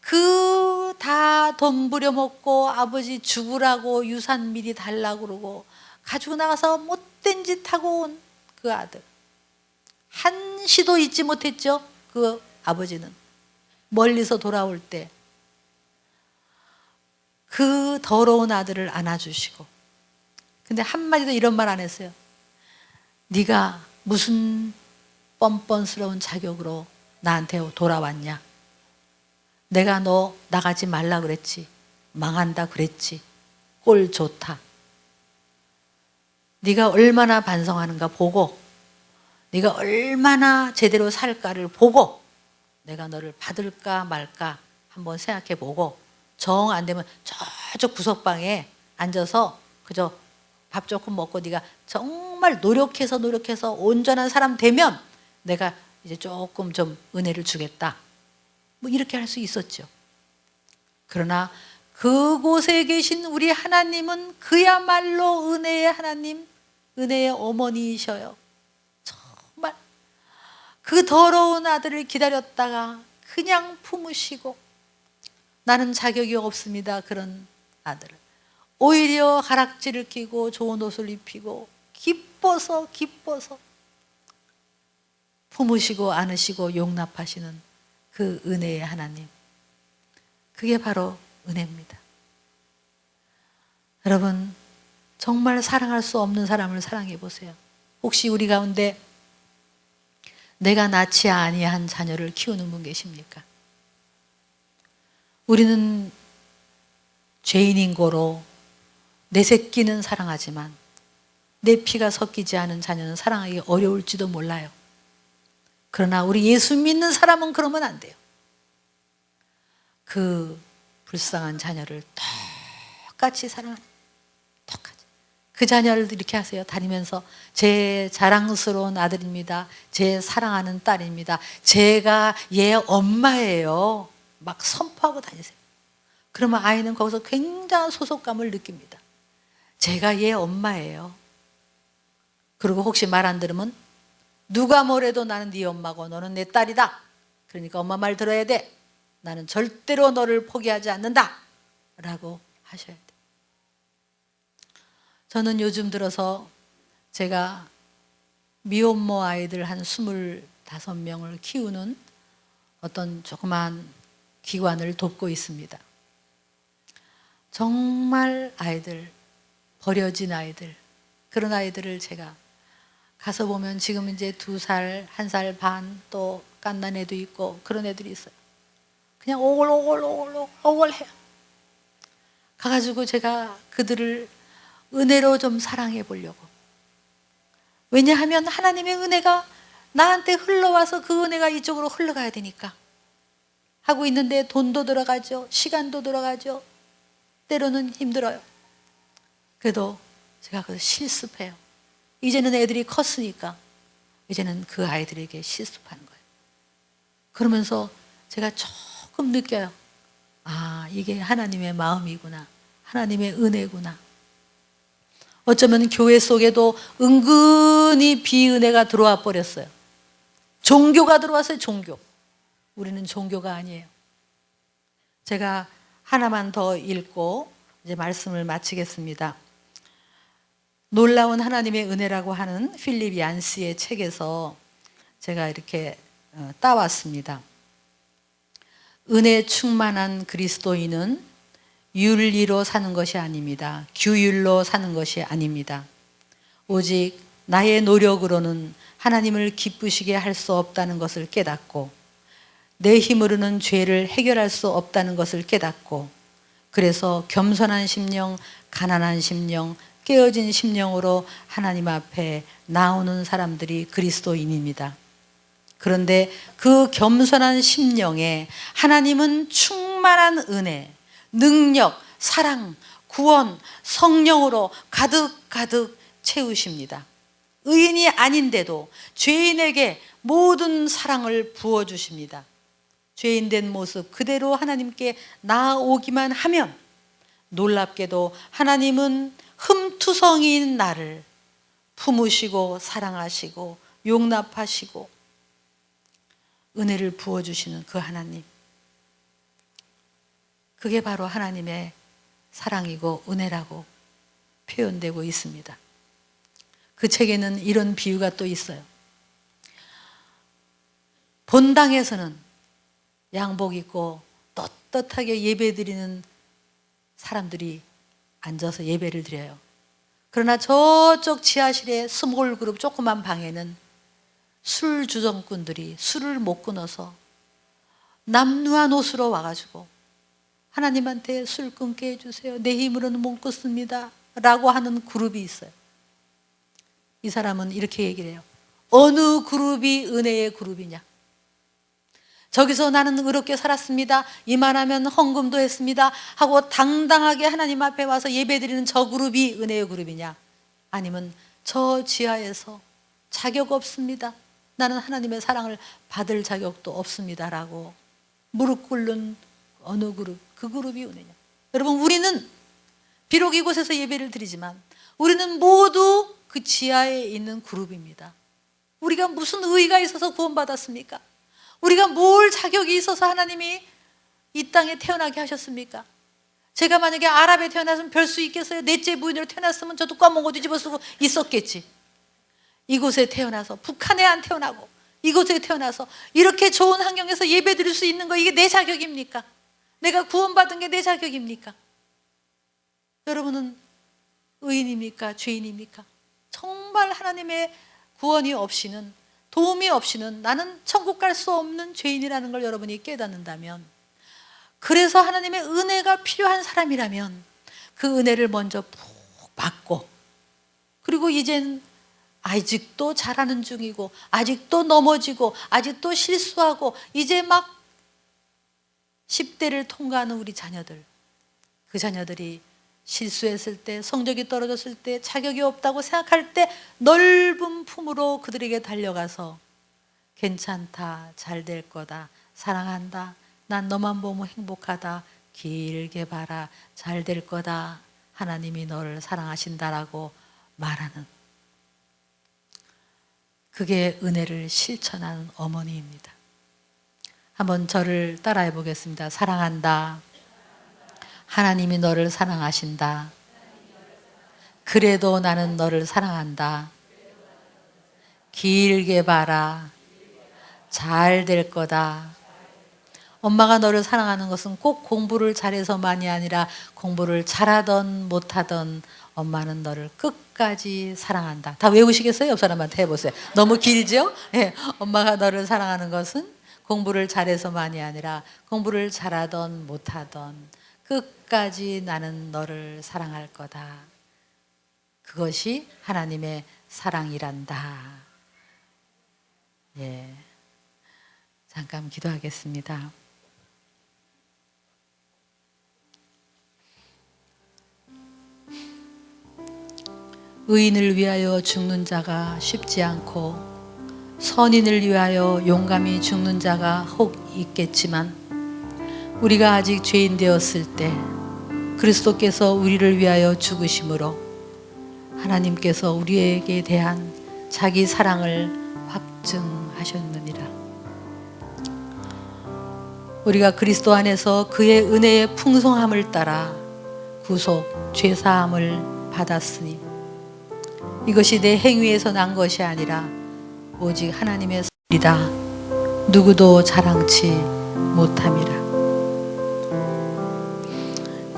그 다 돈 부려먹고 아버지 죽으라고 유산 미리 달라고 그러고 가지고 나가서 못된 짓 하고 온 그 아들. 한시도 잊지 못했죠. 그 아버지는. 멀리서 돌아올 때 그 더러운 아들을 안아주시고 근데 한마디도 이런 말 안 했어요. 네가 무슨 뻔뻔스러운 자격으로 나한테 돌아왔냐. 내가 너 나가지 말라 그랬지. 망한다 그랬지. 꼴 좋다. 네가 얼마나 반성하는가 보고 네가 얼마나 제대로 살까를 보고 내가 너를 받을까 말까 한번 생각해 보고 정 안 되면 저쪽 구석방에 앉아서 그저 밥 조금 먹고 네가 정말 노력해서 온전한 사람 되면 내가 이제 조금 좀 은혜를 주겠다. 뭐 이렇게 할 수 있었죠. 그러나 그곳에 계신 우리 하나님은 그야말로 은혜의 하나님, 은혜의 어머니이셔요. 정말 그 더러운 아들을 기다렸다가 그냥 품으시고 나는 자격이 없습니다. 그런 아들을. 오히려 가락지를 끼고 좋은 옷을 입히고 기뻐서 품으시고 안으시고 용납하시는 그 은혜의 하나님. 그게 바로 은혜입니다. 여러분, 정말 사랑할 수 없는 사람을 사랑해 보세요. 혹시 우리 가운데 내가 낳지 아니한 자녀를 키우는 분 계십니까? 우리는 죄인인 고로 내 새끼는 사랑하지만 내 피가 섞이지 않은 자녀는 사랑하기 어려울지도 몰라요. 그러나 우리 예수 믿는 사람은 그러면 안 돼요. 그 불쌍한 자녀를 똑같이 사랑하는, 똑같이. 그 자녀를 이렇게 하세요. 다니면서 제 자랑스러운 아들입니다. 제 사랑하는 딸입니다. 제가 얘 엄마예요. 막 선포하고 다니세요. 그러면 아이는 거기서 굉장한 소속감을 느낍니다. 제가 얘 엄마예요. 그리고 혹시 말 안 들으면 누가 뭐래도 나는 네 엄마고 너는 내 딸이다. 그러니까 엄마 말 들어야 돼. 나는 절대로 너를 포기하지 않는다. 라고 하셔야 돼. 저는 요즘 들어서 제가 미혼모 아이들 한 25명을 키우는 어떤 조그만 기관을 돕고 있습니다. 정말 아이들, 버려진 아이들, 그런 아이들을 제가 가서 보면 지금 이제 2살, 1살 반, 또 갓난 애도 있고 그런 애들이 있어요. 그냥 오글오글해요. 가가지고 제가 그들을 은혜로 좀 사랑해 보려고. 왜냐하면 하나님의 은혜가 나한테 흘러와서 그 은혜가 이쪽으로 흘러가야 되니까. 하고 있는데 돈도 들어가죠. 시간도 들어가죠. 때로는 힘들어요. 그래도 제가 그걸 실습해요. 이제는 애들이 컸으니까 이제는 그 아이들에게 실습하는 거예요. 그러면서 제가 조금 느껴요. 아, 이게 하나님의 마음이구나. 하나님의 은혜구나. 어쩌면 교회 속에도 은근히 비은혜가 들어와 버렸어요. 종교가 들어왔어요. 종교. 우리는 종교가 아니에요. 제가 하나만 더 읽고 이제 말씀을 마치겠습니다. 놀라운 하나님의 은혜라고 하는 필립 얀스의 책에서 제가 이렇게 따왔습니다. 은혜 충만한 그리스도인은 윤리로 사는 것이 아닙니다. 규율로 사는 것이 아닙니다. 오직 나의 노력으로는 하나님을 기쁘시게 할 수 없다는 것을 깨닫고 내 힘으로는 죄를 해결할 수 없다는 것을 깨닫고 그래서 겸손한 심령, 가난한 심령, 깨어진 심령으로 하나님 앞에 나오는 사람들이 그리스도인입니다. 그런데 그 겸손한 심령에 하나님은 충만한 은혜, 능력, 사랑, 구원, 성령으로 가득가득 채우십니다. 의인이 아닌데도 죄인에게 모든 사랑을 부어주십니다. 죄인된 모습 그대로 하나님께 나아오기만 하면 놀랍게도 하나님은 흠투성이인 나를 품으시고 사랑하시고 용납하시고 은혜를 부어주시는 그 하나님, 그게 바로 하나님의 사랑이고 은혜라고 표현되고 있습니다. 그 책에는 이런 비유가 또 있어요. 본당에서는 양복 입고 떳떳하게 예배드리는 사람들이 앉아서 예배를 드려요. 그러나 저쪽 지하실의 스몰 그룹 조그만 방에는 술 주정꾼들이 술을 못 끊어서 남루한 옷으로 와가지고 하나님한테 술 끊게 해주세요. 내 힘으로는 못 끊습니다. 라고 하는 그룹이 있어요. 이 사람은 이렇게 얘기를 해요. 어느 그룹이 은혜의 그룹이냐? 저기서 나는 의롭게 살았습니다. 이만하면 헌금도 했습니다. 하고 당당하게 하나님 앞에 와서 예배드리는 저 그룹이 은혜의 그룹이냐? 아니면 저 지하에서 자격 없습니다. 나는 하나님의 사랑을 받을 자격도 없습니다. 라고 무릎 꿇는 어느 그룹, 그 그룹이 은혜냐? 여러분, 우리는 비록 이곳에서 예배를 드리지만 우리는 모두 그 지하에 있는 그룹입니다. 우리가 무슨 의의가 있어서 구원받았습니까? 우리가 뭘 자격이 있어서 하나님이 이 땅에 태어나게 하셨습니까? 제가 만약에 아랍에 태어났으면 별 수 있겠어요? 넷째 부인으로 태어났으면 저도 까먹어 뒤집어 쓰고 있었겠지. 이곳에 태어나서, 북한에 안 태어나고 이곳에 태어나서 이렇게 좋은 환경에서 예배 드릴 수 있는 거, 이게 내 자격입니까? 내가 구원받은 게 내 자격입니까? 여러분은 의인입니까? 죄인입니까? 정말 하나님의 구원이 없이는, 도움이 없이는 나는 천국 갈 수 없는 죄인이라는 걸 여러분이 깨닫는다면, 그래서 하나님의 은혜가 필요한 사람이라면 그 은혜를 먼저 푹 받고, 그리고 이젠 아직도 잘하는 중이고, 아직도 넘어지고, 아직도 실수하고, 이제 막 10대를 통과하는 우리 자녀들, 그 자녀들이 실수했을 때, 성적이 떨어졌을 때, 자격이 없다고 생각할 때 넓은 품으로 그들에게 달려가서 괜찮다, 잘 될 거다, 사랑한다, 난 너만 보면 행복하다, 길게 봐라, 잘 될 거다, 하나님이 너를 사랑하신다라고 말하는, 그게 은혜를 실천하는 어머니입니다. 한번 저를 따라해 보겠습니다. 사랑한다. 하나님이 너를 사랑하신다. 그래도 나는 너를 사랑한다. 길게 봐라. 잘 될 거다. 엄마가 너를 사랑하는 것은 꼭 공부를 잘해서만이 아니라 공부를 잘하던 못하던 엄마는 너를 끝까지 사랑한다. 다 외우시겠어요? 옆 사람한테 해보세요. 너무 길죠? 네. 엄마가 너를 사랑하는 것은 공부를 잘해서만이 아니라 공부를 잘하던 못하던 끝까지 나는 너를 사랑할 거다. 그것이 하나님의 사랑이란다. 예. 잠깐 기도하겠습니다. 의인을 위하여 죽는 자가 쉽지 않고 선인을 위하여 용감히 죽는 자가 혹 있겠지만, 우리가 아직 죄인 되었을 때 그리스도께서 우리를 위하여 죽으심으로 하나님께서 우리에게 대한 자기 사랑을 확증하셨느니라. 우리가 그리스도 안에서 그의 은혜의 풍성함을 따라 구속, 죄사함을 받았으니 이것이 내 행위에서 난 것이 아니라 오직 하나님의 선이다. 누구도 자랑치 못함이라.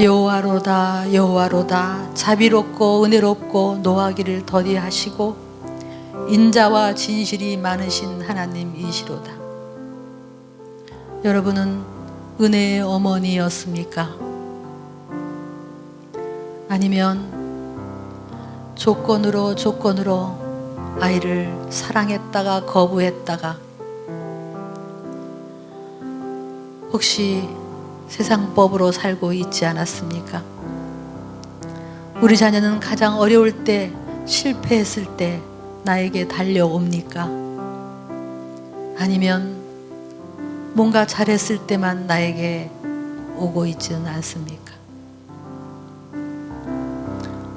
여호와로다, 여호와로다, 자비롭고 은혜롭고 노하기를 더디하시고 인자와 진실이 많으신 하나님이시로다. 여러분은 은혜의 어머니였습니까? 아니면 조건으로 아이를 사랑했다가 거부했다가, 혹시 세상법으로 살고 있지 않았습니까? 우리 자녀는 가장 어려울 때, 실패했을 때 나에게 달려옵니까? 아니면 뭔가 잘했을 때만 나에게 오고 있지는 않습니까?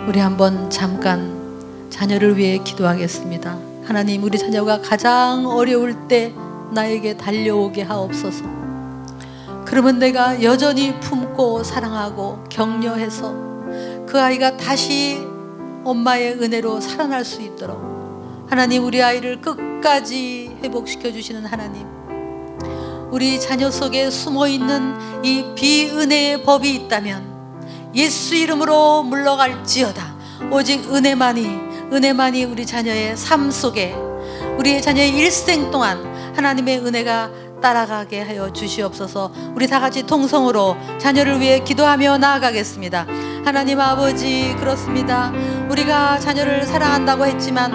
우리 한번 잠깐 자녀를 위해 기도하겠습니다. 하나님, 우리 자녀가 가장 어려울 때 나에게 달려오게 하옵소서. 그러면 내가 여전히 품고 사랑하고 격려해서 그 아이가 다시 엄마의 은혜로 살아날 수 있도록, 하나님, 우리 아이를 끝까지 회복시켜 주시는 하나님, 우리 자녀 속에 숨어있는 이 비은혜의 법이 있다면 예수 이름으로 물러갈지어다. 오직 은혜만이 우리 자녀의 삶 속에, 우리의 자녀의 일생 동안 하나님의 은혜가 따라가게 하여 주시옵소서. 우리 다 같이 통성으로 자녀를 위해 기도하며 나아가겠습니다. 하나님 아버지, 그렇습니다. 우리가 자녀를 사랑한다고 했지만